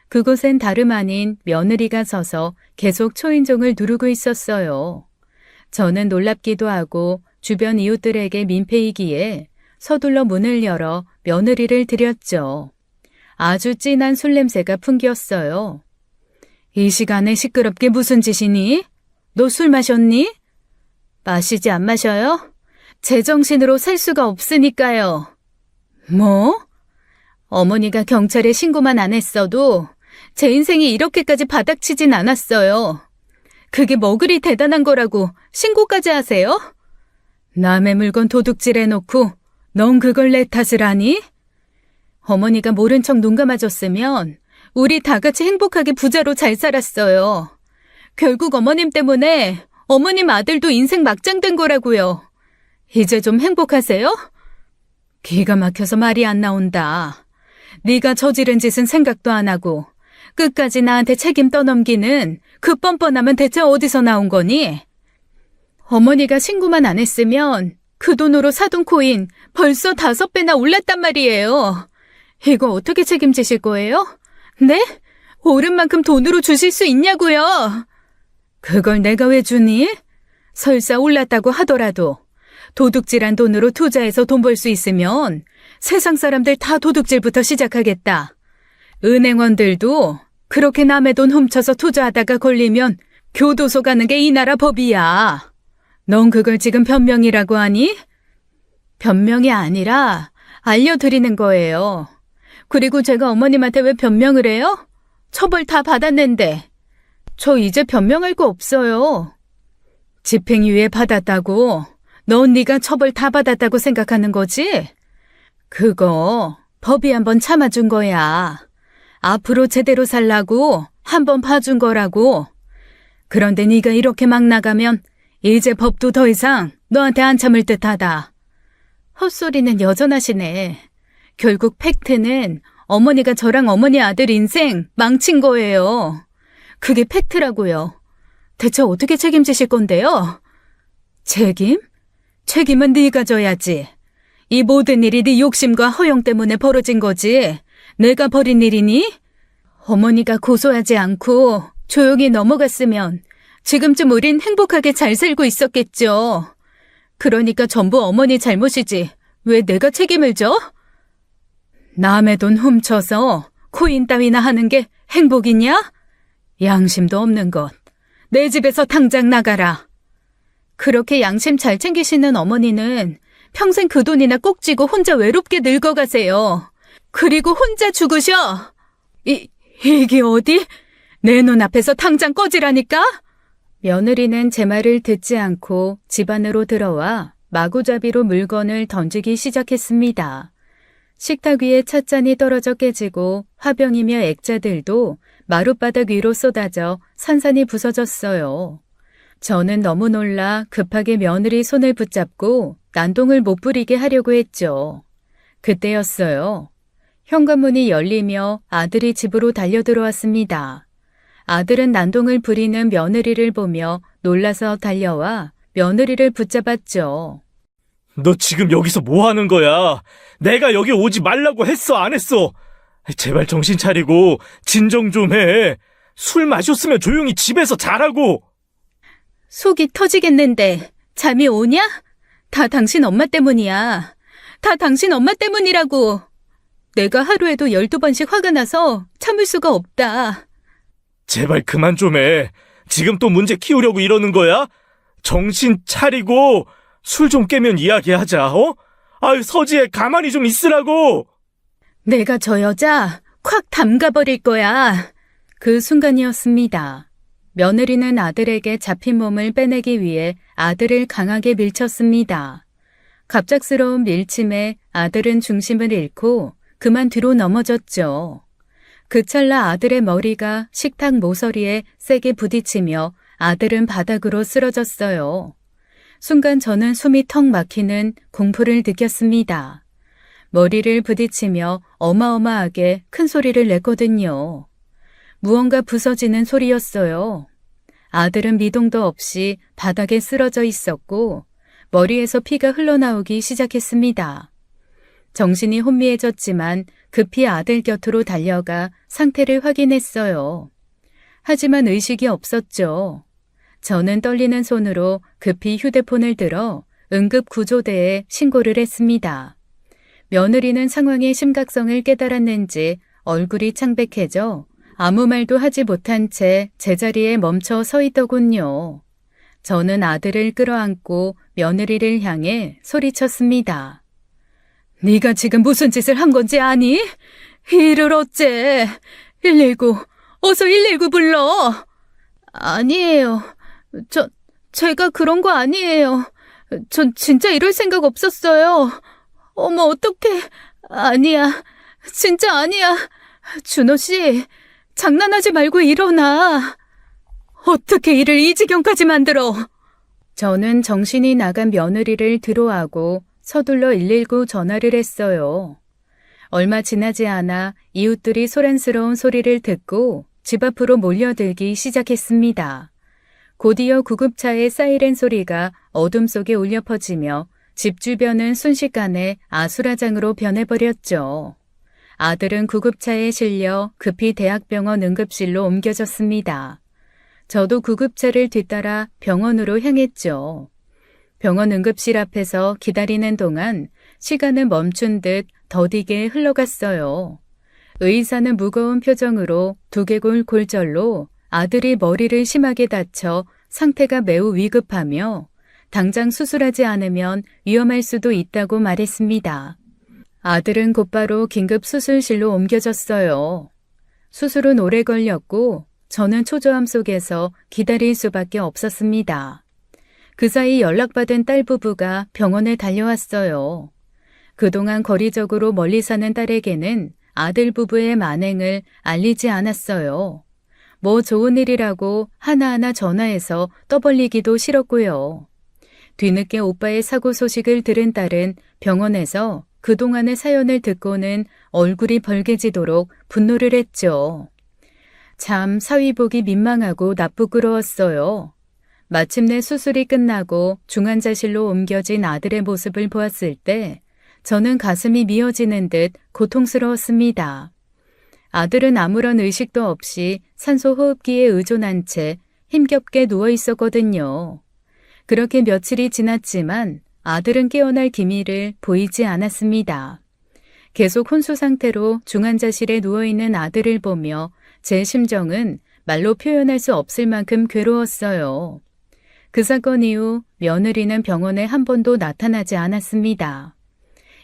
그곳엔 다름 아닌 며느리가 서서 계속 초인종을 누르고 있었어요. 저는 놀랍기도 하고 주변 이웃들에게 민폐이기에 서둘러 문을 열어 며느리를 드렸죠. 아주 진한 술 냄새가 풍겼어요. 이 시간에 시끄럽게 무슨 짓이니? 너 술 마셨니? 마시지 안 마셔요? 제정신으로 살 수가 없으니까요. 뭐? 어머니가 경찰에 신고만 안 했어도 제 인생이 이렇게까지 바닥치진 않았어요. 그게 뭐 그리 대단한 거라고 신고까지 하세요? 남의 물건 도둑질해놓고 넌 그걸 내 탓을 하니? 어머니가 모른 척 눈 감아줬으면 우리 다 같이 행복하게 부자로 잘 살았어요. 결국 어머님 때문에 어머님 아들도 인생 막장된 거라고요. 이제 좀 행복하세요? 기가 막혀서 말이 안 나온다. 네가 저지른 짓은 생각도 안 하고 끝까지 나한테 책임 떠넘기는 그 뻔뻔함은 대체 어디서 나온 거니? 어머니가 신고만 안 했으면 그 돈으로 사둔 코인 벌써 5배나 올랐단 말이에요. 이거 어떻게 책임지실 거예요? 네? 오른 만큼 돈으로 주실 수 있냐고요? 그걸 내가 왜 주니? 설사 올랐다고 하더라도 도둑질한 돈으로 투자해서 돈 벌 수 있으면 세상 사람들 다 도둑질부터 시작하겠다. 은행원들도 그렇게 남의 돈 훔쳐서 투자하다가 걸리면 교도소 가는 게 이 나라 법이야. 넌 그걸 지금 변명이라고 하니? 변명이 아니라 알려드리는 거예요. 그리고 제가 어머님한테 왜 변명을 해요? 처벌 다 받았는데. 저 이제 변명할 거 없어요. 집행유예 받았다고? 넌 네가 처벌 다 받았다고 생각하는 거지? 그거 법이 한번 참아준 거야. 앞으로 제대로 살라고 한번 봐준 거라고. 그런데 네가 이렇게 막 나가면 이제 법도 더 이상 너한테 안 참을 듯하다. 헛소리는 여전하시네. 결국 팩트는 어머니가 저랑 어머니 아들 인생 망친 거예요. 그게 팩트라고요. 대체 어떻게 책임지실 건데요? 책임? 책임은 네가 져야지. 이 모든 일이 네 욕심과 허영 때문에 벌어진 거지. 내가 벌인 일이니? 어머니가 고소하지 않고 조용히 넘어갔으면 지금쯤 우린 행복하게 잘 살고 있었겠죠. 그러니까 전부 어머니 잘못이지. 왜 내가 책임을 져? 남의 돈 훔쳐서 코인 따위나 하는 게 행복이냐? 양심도 없는 것. 내 집에서 당장 나가라. 그렇게 양심 잘 챙기시는 어머니는 평생 그 돈이나 꼭 쥐고 혼자 외롭게 늙어가세요. 그리고 혼자 죽으셔. 이게 어디? 내 눈앞에서 당장 꺼지라니까? 며느리는 제 말을 듣지 않고 집 안으로 들어와 마구잡이로 물건을 던지기 시작했습니다. 식탁 위에 찻잔이 떨어져 깨지고 화병이며 액자들도 마룻바닥 위로 쏟아져 산산이 부서졌어요. 저는 너무 놀라 급하게 며느리 손을 붙잡고 난동을 못 부리게 하려고 했죠. 그때였어요. 현관문이 열리며 아들이 집으로 달려들어왔습니다. 아들은 난동을 부리는 며느리를 보며 놀라서 달려와 며느리를 붙잡았죠. 너 지금 여기서 뭐 하는 거야? 내가 여기 오지 말라고 했어, 안 했어? 제발 정신 차리고 진정 좀 해. 술 마셨으면 조용히 집에서 자라고. 속이 터지겠는데 잠이 오냐? 다 당신 엄마 때문이야. 다 당신 엄마 때문이라고. 내가 하루에도 12번씩 화가 나서 참을 수가 없다. 제발 그만 좀 해. 지금 또 문제 키우려고 이러는 거야? 정신 차리고 술 좀 깨면 이야기하자, 어? 아유, 서지혜 가만히 좀 있으라고. 내가 저 여자 콱 담가버릴 거야. 그 순간이었습니다. 며느리는 아들에게 잡힌 몸을 빼내기 위해 아들을 강하게 밀쳤습니다. 갑작스러운 밀침에 아들은 중심을 잃고 그만 뒤로 넘어졌죠. 그 찰나 아들의 머리가 식탁 모서리에 세게 부딪히며 아들은 바닥으로 쓰러졌어요. 순간 저는 숨이 턱 막히는 공포를 느꼈습니다. 머리를 부딪히며 어마어마하게 큰 소리를 냈거든요. 무언가 부서지는 소리였어요. 아들은 미동도 없이 바닥에 쓰러져 있었고 머리에서 피가 흘러나오기 시작했습니다. 정신이 혼미해졌지만 급히 아들 곁으로 달려가 상태를 확인했어요. 하지만 의식이 없었죠. 저는 떨리는 손으로 급히 휴대폰을 들어 응급구조대에 신고를 했습니다. 며느리는 상황의 심각성을 깨달았는지 얼굴이 창백해져 아무 말도 하지 못한 채 제자리에 멈춰 서 있더군요. 저는 아들을 끌어안고 며느리를 향해 소리쳤습니다. 네가 지금 무슨 짓을 한 건지 아니? 이를 어째? 119, 어서 119 불러. 아니에요. 제가 그런 거 아니에요. 전 진짜 이럴 생각 없었어요. 어머, 어떡해. 아니야. 진짜 아니야. 준호 씨, 장난하지 말고 일어나. 어떻게 일을 이 지경까지 만들어? 저는 정신이 나간 며느리를 들어하고 서둘러 119 전화를 했어요. 얼마 지나지 않아 이웃들이 소란스러운 소리를 듣고 집 앞으로 몰려들기 시작했습니다. 곧이어 구급차의 사이렌 소리가 어둠 속에 울려 퍼지며 집 주변은 순식간에 아수라장으로 변해버렸죠. 아들은 구급차에 실려 급히 대학병원 응급실로 옮겨졌습니다. 저도 구급차를 뒤따라 병원으로 향했죠. 병원 응급실 앞에서 기다리는 동안 시간은 멈춘 듯 더디게 흘러갔어요. 의사는 무거운 표정으로 두개골 골절로 아들이 머리를 심하게 다쳐 상태가 매우 위급하며 당장 수술하지 않으면 위험할 수도 있다고 말했습니다. 아들은 곧바로 긴급 수술실로 옮겨졌어요. 수술은 오래 걸렸고 저는 초조함 속에서 기다릴 수밖에 없었습니다. 그 사이 연락받은 딸 부부가 병원에 달려왔어요. 그동안 거리적으로 멀리 사는 딸에게는 아들 부부의 만행을 알리지 않았어요. 뭐 좋은 일이라고 하나하나 전화해서 떠벌리기도 싫었고요. 뒤늦게 오빠의 사고 소식을 들은 딸은 병원에서 그동안의 사연을 듣고는 얼굴이 벌개지도록 분노를 했죠. 참 사위복이 민망하고 나쁘끄러웠어요. 마침내 수술이 끝나고 중환자실로 옮겨진 아들의 모습을 보았을 때 저는 가슴이 미어지는 듯 고통스러웠습니다. 아들은 아무런 의식도 없이 산소 호흡기에 의존한 채 힘겹게 누워 있었거든요. 그렇게 며칠이 지났지만 아들은 깨어날 기미를 보이지 않았습니다. 계속 혼수 상태로 중환자실에 누워있는 아들을 보며 제 심정은 말로 표현할 수 없을 만큼 괴로웠어요. 그 사건 이후 며느리는 병원에 한 번도 나타나지 않았습니다.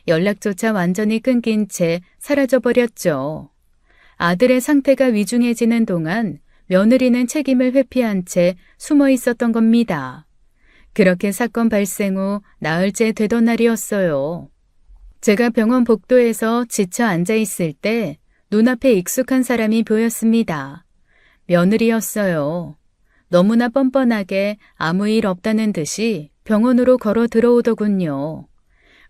연락조차 완전히 끊긴 채 사라져버렸죠. 아들의 상태가 위중해지는 동안 며느리는 책임을 회피한 채 숨어 있었던 겁니다. 그렇게 사건 발생 후 나흘째 되던 날이었어요. 제가 병원 복도에서 지쳐 앉아 있을 때 눈앞에 익숙한 사람이 보였습니다. 며느리였어요. 너무나 뻔뻔하게 아무 일 없다는 듯이 병원으로 걸어 들어오더군요.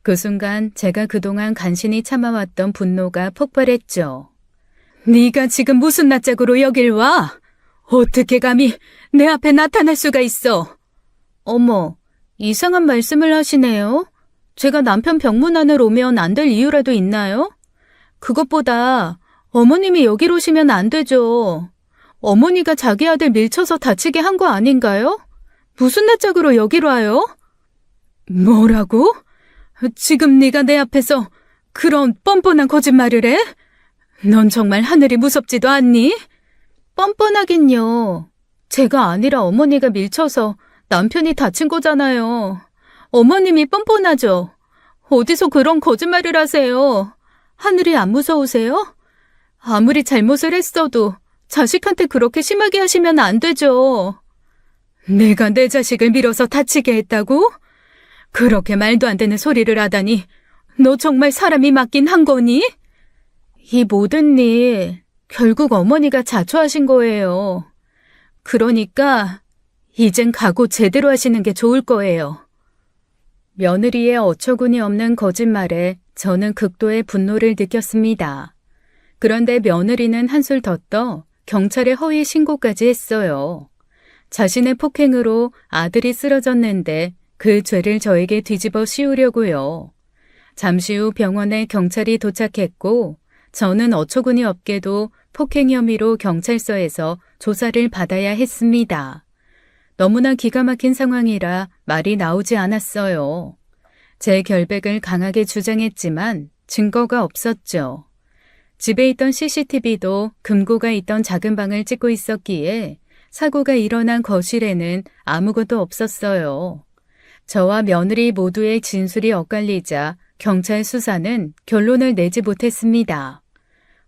그 순간 제가 그동안 간신히 참아왔던 분노가 폭발했죠. 네가 지금 무슨 낯짝으로 여길 와? 어떻게 감히 내 앞에 나타날 수가 있어? 어머, 이상한 말씀을 하시네요. 제가 남편 병문안을 오면 안 될 이유라도 있나요? 그것보다 어머님이 여기로 오시면 안 되죠. 어머니가 자기 아들 밀쳐서 다치게 한 거 아닌가요? 무슨 낯짝으로 여기로 와요? 뭐라고? 지금 네가 내 앞에서 그런 뻔뻔한 거짓말을 해? 넌 정말 하늘이 무섭지도 않니? 뻔뻔하긴요. 제가 아니라 어머니가 밀쳐서 남편이 다친 거잖아요. 어머님이 뻔뻔하죠. 어디서 그런 거짓말을 하세요? 하늘이 안 무서우세요? 아무리 잘못을 했어도 자식한테 그렇게 심하게 하시면 안 되죠. 내가 내 자식을 밀어서 다치게 했다고? 그렇게 말도 안 되는 소리를 하다니 너 정말 사람이 맞긴 한 거니? 이 모든 일 결국 어머니가 자초하신 거예요. 그러니까 이젠 각오 제대로 하시는 게 좋을 거예요. 며느리의 어처구니 없는 거짓말에 저는 극도의 분노를 느꼈습니다. 그런데 며느리는 한술 더 떠 경찰에 허위 신고까지 했어요. 자신의 폭행으로 아들이 쓰러졌는데 그 죄를 저에게 뒤집어 씌우려고요. 잠시 후 병원에 경찰이 도착했고 저는 어처구니 없게도 폭행 혐의로 경찰서에서 조사를 받아야 했습니다. 너무나 기가 막힌 상황이라 말이 나오지 않았어요. 제 결백을 강하게 주장했지만 증거가 없었죠. 집에 있던 CCTV도 금고가 있던 작은 방을 찍고 있었기에 사고가 일어난 거실에는 아무것도 없었어요. 저와 며느리 모두의 진술이 엇갈리자 경찰 수사는 결론을 내지 못했습니다.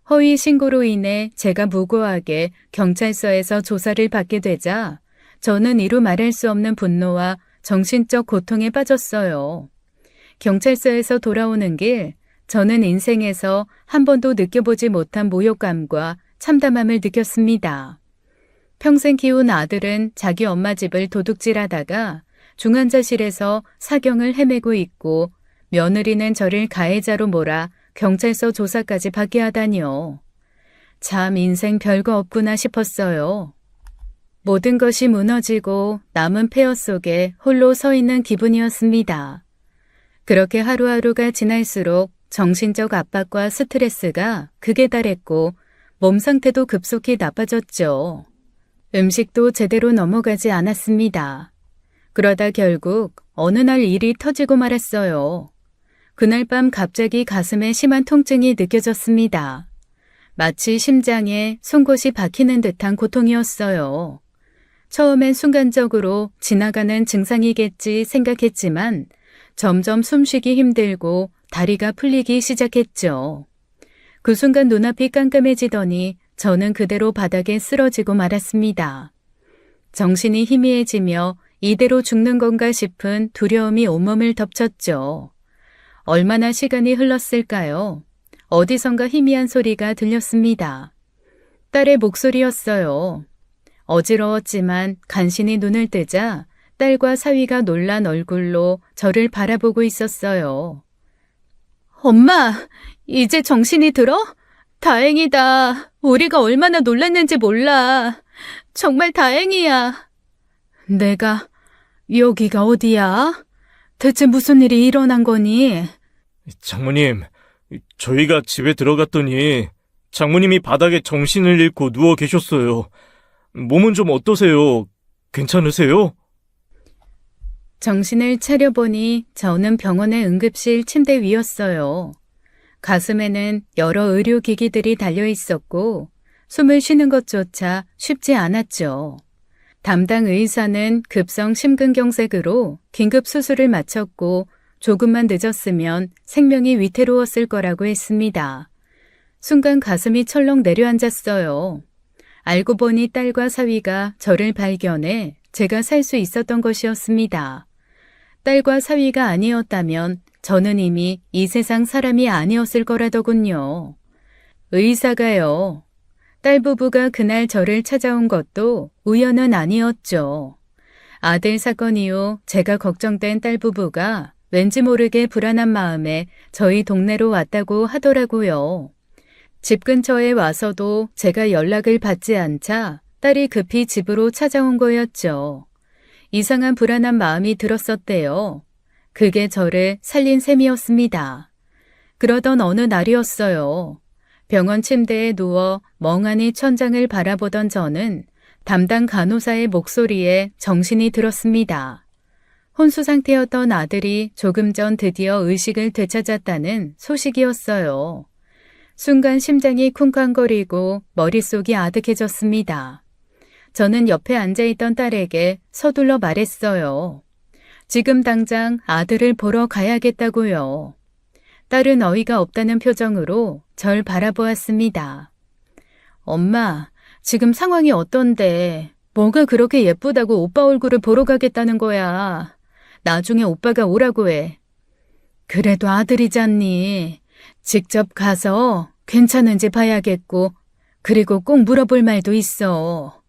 허위 신고로 인해 제가 무고하게 경찰서에서 조사를 받게 되자 저는 이루 말할 수 없는 분노와 정신적 고통에 빠졌어요. 경찰서에서 돌아오는 길, 저는 인생에서 한 번도 느껴보지 못한 모욕감과 참담함을 느꼈습니다. 평생 키운 아들은 자기 엄마 집을 도둑질하다가 중환자실에서 사경을 헤매고 있고 며느리는 저를 가해자로 몰아 경찰서 조사까지 받게 하다니요. 참 인생 별거 없구나 싶었어요. 모든 것이 무너지고 남은 폐허 속에 홀로 서 있는 기분이었습니다. 그렇게 하루하루가 지날수록 정신적 압박과 스트레스가 극에 달했고 몸 상태도 급속히 나빠졌죠. 음식도 제대로 넘어가지 않았습니다. 그러다 결국 어느 날 일이 터지고 말았어요. 그날 밤 갑자기 가슴에 심한 통증이 느껴졌습니다. 마치 심장에 송곳이 박히는 듯한 고통이었어요. 처음엔 순간적으로 지나가는 증상이겠지 생각했지만 점점 숨쉬기 힘들고 다리가 풀리기 시작했죠. 그 순간 눈앞이 깜깜해지더니 저는 그대로 바닥에 쓰러지고 말았습니다. 정신이 희미해지며 이대로 죽는 건가 싶은 두려움이 온몸을 덮쳤죠. 얼마나 시간이 흘렀을까요? 어디선가 희미한 소리가 들렸습니다. 딸의 목소리였어요. 어지러웠지만 간신히 눈을 뜨자 딸과 사위가 놀란 얼굴로 저를 바라보고 있었어요. 엄마, 이제 정신이 들어? 다행이다. 우리가 얼마나 놀랐는지 몰라. 정말 다행이야. 내가 여기가 어디야? 대체 무슨 일이 일어난 거니? 장모님, 저희가 집에 들어갔더니 장모님이 바닥에 정신을 잃고 누워 계셨어요. 몸은 좀 어떠세요? 괜찮으세요? 정신을 차려보니 저는 병원의 응급실 침대 위였어요. 가슴에는 여러 의료기기들이 달려 있었고 숨을 쉬는 것조차 쉽지 않았죠. 담당 의사는 급성 심근경색으로 긴급 수술을 마쳤고 조금만 늦었으면 생명이 위태로웠을 거라고 했습니다. 순간 가슴이 철렁 내려앉았어요. 알고 보니 딸과 사위가 저를 발견해 제가 살 수 있었던 것이었습니다. 딸과 사위가 아니었다면 저는 이미 이 세상 사람이 아니었을 거라더군요. 의사가요. 딸 부부가 그날 저를 찾아온 것도 우연은 아니었죠. 아들 사건 이후 제가 걱정된 딸 부부가 왠지 모르게 불안한 마음에 저희 동네로 왔다고 하더라고요. 집 근처에 와서도 제가 연락을 받지 않자 딸이 급히 집으로 찾아온 거였죠. 이상한 불안한 마음이 들었었대요. 그게 저를 살린 셈이었습니다. 그러던 어느 날이었어요. 병원 침대에 누워 멍하니 천장을 바라보던 저는 담당 간호사의 목소리에 정신이 들었습니다. 혼수 상태였던 아들이 조금 전 드디어 의식을 되찾았다는 소식이었어요. 순간 심장이 쿵쾅거리고 머릿속이 아득해졌습니다. 저는 옆에 앉아있던 딸에게 서둘러 말했어요. 지금 당장 아들을 보러 가야겠다고요. 딸은 어이가 없다는 표정으로 절 바라보았습니다. 엄마, 지금 상황이 어떤데? 뭐가 그렇게 예쁘다고 오빠 얼굴을 보러 가겠다는 거야. 나중에 오빠가 오라고 해. 그래도 아들이잖니. 직접 가서 괜찮은지 봐야겠고, 그리고 꼭 물어볼 말도 있어.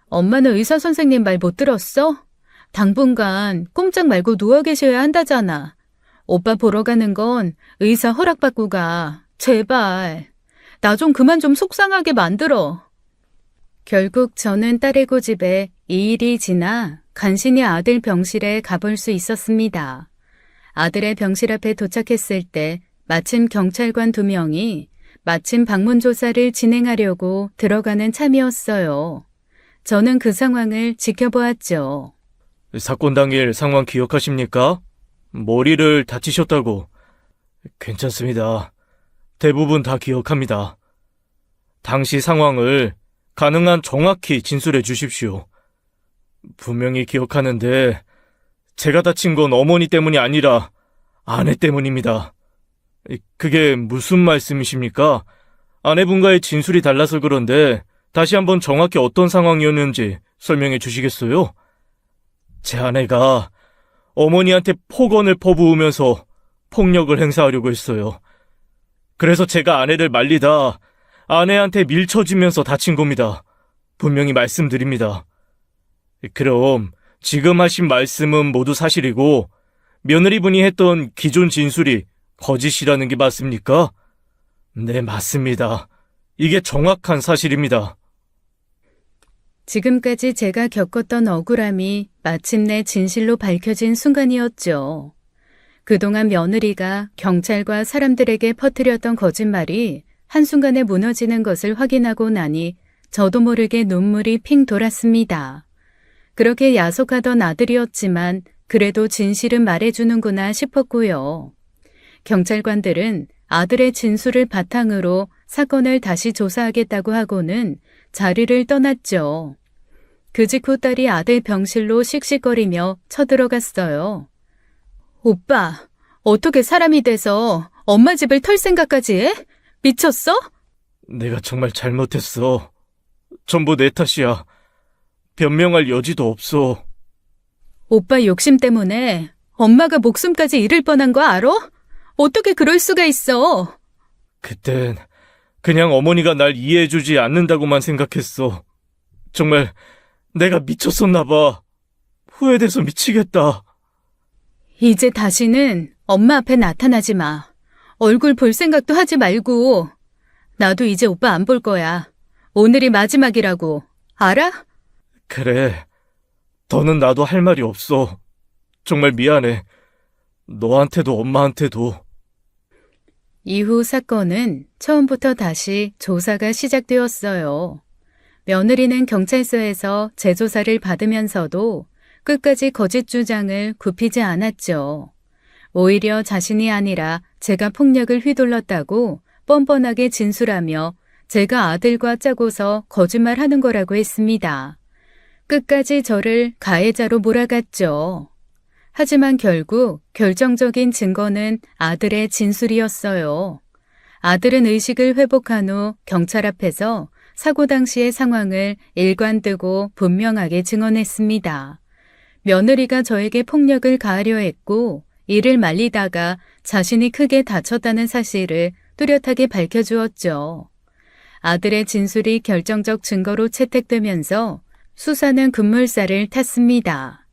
엄마는 의사 선생님 말 못 들었어? 당분간 꼼짝 말고 누워 계셔야 한다잖아. 오빠 보러 가는 건 의사 허락받고 가. 제발. 나 좀 그만 좀 속상하게 만들어. 결국 저는 딸의 고집에 2일이 지나 간신히 아들 병실에 가볼 수 있었습니다. 아들의 병실 앞에 도착했을 때 마침 경찰관 2명이 마침 방문 조사를 진행하려고 들어가는 참이었어요. 저는 그 상황을 지켜보았죠. 사건 당일 상황 기억하십니까? 머리를 다치셨다고. 괜찮습니다. 대부분 다 기억합니다. 당시 상황을 가능한 정확히 진술해 주십시오. 분명히 기억하는데 제가 다친 건 어머니 때문이 아니라 아내 때문입니다. 그게 무슨 말씀이십니까? 아내분과의 진술이 달라서 그런데 다시 한번 정확히 어떤 상황이었는지 설명해 주시겠어요? 제 아내가 어머니한테 폭언을 퍼부으면서 폭력을 행사하려고 했어요. 그래서 제가 아내를 말리다 아내한테 밀쳐지면서 다친 겁니다. 분명히 말씀드립니다. 그럼 지금 하신 말씀은 모두 사실이고 며느리분이 했던 기존 진술이 거짓이라는 게 맞습니까? 네, 맞습니다. 이게 정확한 사실입니다. 지금까지 제가 겪었던 억울함이 마침내 진실로 밝혀진 순간이었죠. 그동안 며느리가 경찰과 사람들에게 퍼뜨렸던 거짓말이 한순간에 무너지는 것을 확인하고 나니 저도 모르게 눈물이 핑 돌았습니다. 그렇게 야속하던 아들이었지만 그래도 진실은 말해주는구나 싶었고요. 경찰관들은 아들의 진술을 바탕으로 사건을 다시 조사하겠다고 하고는 자리를 떠났죠. 그 직후 딸이 아들 병실로 씩씩거리며 쳐들어갔어요. 오빠, 어떻게 사람이 돼서 엄마 집을 털 생각까지 해? 미쳤어? 내가 정말 잘못했어. 전부 내 탓이야. 변명할 여지도 없어. 오빠 욕심 때문에 엄마가 목숨까지 잃을 뻔한 거 알아? 어떻게 그럴 수가 있어? 그땐 그냥 어머니가 날 이해해주지 않는다고만 생각했어. 정말 내가 미쳤었나 봐. 후회돼서 미치겠다. 이제 다시는 엄마 앞에 나타나지 마. 얼굴 볼 생각도 하지 말고. 나도 이제 오빠 안 볼 거야. 오늘이 마지막이라고. 알아? 그래. 더는 나도 할 말이 없어. 정말 미안해. 너한테도 엄마한테도. 이후 사건은 처음부터 다시 조사가 시작되었어요. 며느리는 경찰서에서 재조사를 받으면서도 끝까지 거짓 주장을 굽히지 않았죠. 오히려 자신이 아니라 제가 폭력을 휘둘렀다고 뻔뻔하게 진술하며 제가 아들과 짜고서 거짓말하는 거라고 했습니다. 끝까지 저를 가해자로 몰아갔죠. 하지만 결국 결정적인 증거는 아들의 진술이었어요. 아들은 의식을 회복한 후 경찰 앞에서 사고 당시의 상황을 일관되고 분명하게 증언했습니다. 며느리가 저에게 폭력을 가하려 했고 이를 말리다가 자신이 크게 다쳤다는 사실을 뚜렷하게 밝혀주었죠. 아들의 진술이 결정적 증거로 채택되면서 수사는 급물살을 탔습니다.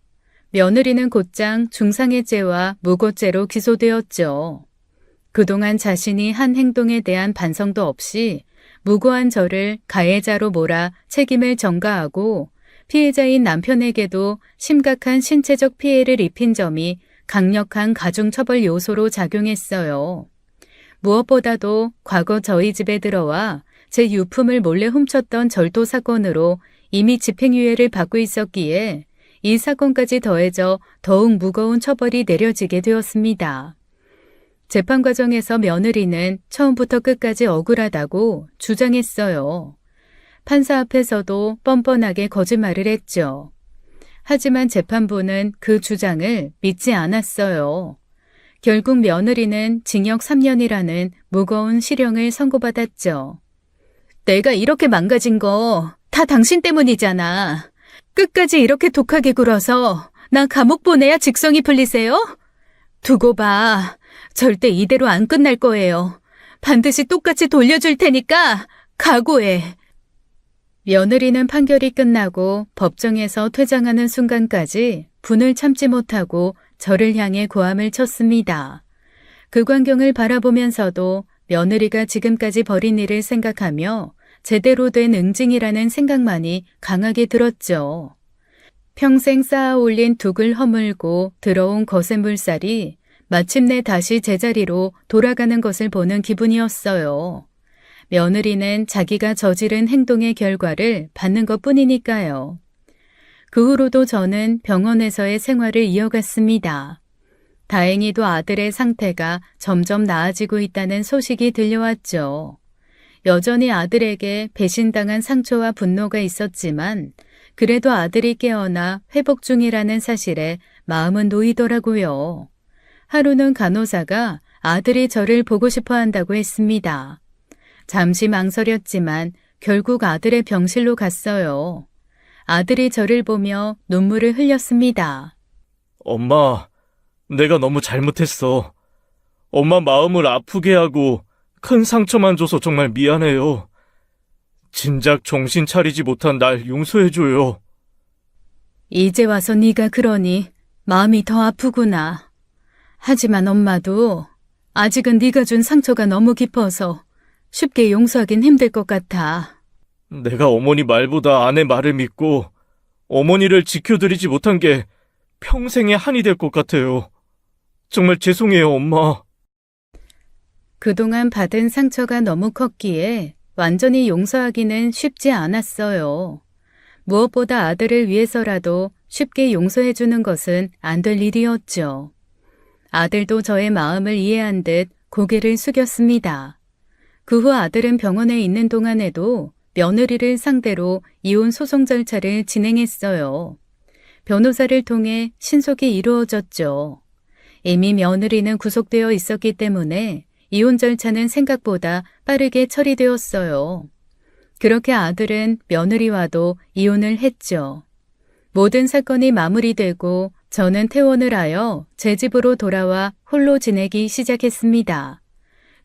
며느리는 곧장 중상해죄와 무고죄로 기소되었죠. 그동안 자신이 한 행동에 대한 반성도 없이 무고한 저를 가해자로 몰아 책임을 전가하고 피해자인 남편에게도 심각한 신체적 피해를 입힌 점이 강력한 가중처벌 요소로 작용했어요. 무엇보다도 과거 저희 집에 들어와 제 유품을 몰래 훔쳤던 절도 사건으로 이미 집행유예를 받고 있었기에 이 사건까지 더해져 더욱 무거운 처벌이 내려지게 되었습니다. 재판 과정에서 며느리는 처음부터 끝까지 억울하다고 주장했어요. 판사 앞에서도 뻔뻔하게 거짓말을 했죠. 하지만 재판부는 그 주장을 믿지 않았어요. 결국 며느리는 징역 3년이라는 무거운 실형을 선고받았죠. 내가 이렇게 망가진 거 다 당신 때문이잖아. 끝까지 이렇게 독하게 굴어서 나 감옥 보내야 직성이 풀리세요? 두고 봐. 절대 이대로 안 끝날 거예요. 반드시 똑같이 돌려줄 테니까 각오해. 며느리는 판결이 끝나고 법정에서 퇴장하는 순간까지 분을 참지 못하고 저를 향해 고함을 쳤습니다. 그 광경을 바라보면서도 며느리가 지금까지 벌인 일을 생각하며 제대로 된 응징이라는 생각만이 강하게 들었죠. 평생 쌓아 올린 둑을 허물고 들어온 거센 물살이 마침내 다시 제자리로 돌아가는 것을 보는 기분이었어요. 며느리는 자기가 저지른 행동의 결과를 받는 것뿐이니까요. 그 후로도 저는 병원에서의 생활을 이어갔습니다. 다행히도 아들의 상태가 점점 나아지고 있다는 소식이 들려왔죠. 여전히 아들에게 배신당한 상처와 분노가 있었지만 그래도 아들이 깨어나 회복 중이라는 사실에 마음은 놓이더라고요. 하루는 간호사가 아들이 저를 보고 싶어 한다고 했습니다. 잠시 망설였지만 결국 아들의 병실로 갔어요. 아들이 저를 보며 눈물을 흘렸습니다. 엄마, 내가 너무 잘못했어. 엄마 마음을 아프게 하고 큰 상처만 줘서 정말 미안해요. 진작 정신 차리지 못한 날 용서해줘요. 이제 와서 네가 그러니 마음이 더 아프구나. 하지만 엄마도 아직은 네가 준 상처가 너무 깊어서 쉽게 용서하긴 힘들 것 같아. 내가 어머니 말보다 아내 말을 믿고 어머니를 지켜드리지 못한 게 평생의 한이 될 것 같아요. 정말 죄송해요, 엄마. 그동안 받은 상처가 너무 컸기에 완전히 용서하기는 쉽지 않았어요. 무엇보다 아들을 위해서라도 쉽게 용서해주는 것은 안 될 일이었죠. 아들도 저의 마음을 이해한 듯 고개를 숙였습니다. 그 후 아들은 병원에 있는 동안에도 며느리를 상대로 이혼 소송 절차를 진행했어요. 변호사를 통해 신속히 이루어졌죠. 이미 며느리는 구속되어 있었기 때문에 이혼 절차는 생각보다 빠르게 처리되었어요. 그렇게 아들은 며느리와도 이혼을 했죠. 모든 사건이 마무리되고 저는 퇴원을 하여 제 집으로 돌아와 홀로 지내기 시작했습니다.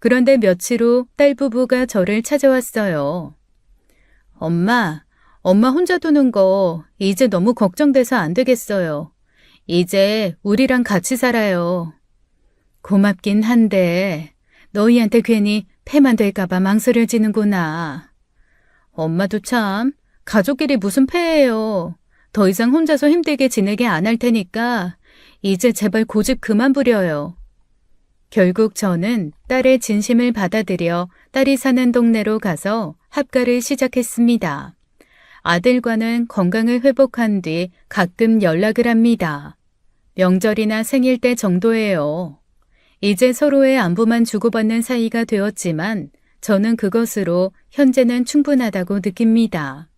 그런데 며칠 후 딸 부부가 저를 찾아왔어요. 엄마 혼자 두는 거 이제 너무 걱정돼서 안 되겠어요. 이제 우리랑 같이 살아요. 고맙긴 한데 너희한테 괜히 폐만 될까봐 망설여지는구나. 엄마도 참 가족끼리 무슨 폐예요. 더 이상 혼자서 힘들게 지내게 안 할 테니까 이제 제발 고집 그만 부려요. 결국 저는 딸의 진심을 받아들여 딸이 사는 동네로 가서 합가를 시작했습니다. 아들과는 건강을 회복한 뒤 가끔 연락을 합니다. 명절이나 생일 때 정도예요. 이제 서로의 안부만 주고받는 사이가 되었지만 저는 그것으로 현재는 충분하다고 느낍니다.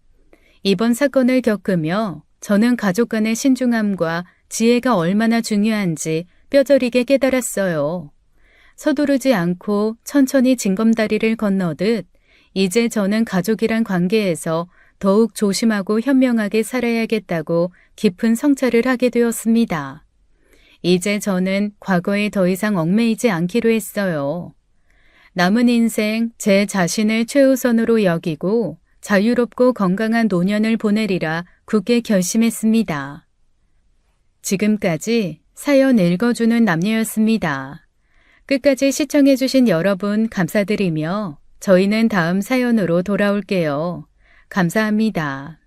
이번 사건을 겪으며 저는 가족 간의 신중함과 지혜가 얼마나 중요한지 뼈저리게 깨달았어요. 서두르지 않고 천천히 징검다리를 건너듯 이제 저는 가족이란 관계에서 더욱 조심하고 현명하게 살아야겠다고 깊은 성찰을 하게 되었습니다. 이제 저는 과거에 더 이상 얽매이지 않기로 했어요. 남은 인생 제 자신을 최우선으로 여기고 자유롭고 건강한 노년을 보내리라 굳게 결심했습니다. 지금까지 사연 읽어주는 남녀였습니다. 끝까지 시청해주신 여러분 감사드리며 저희는 다음 사연으로 돌아올게요. 감사합니다.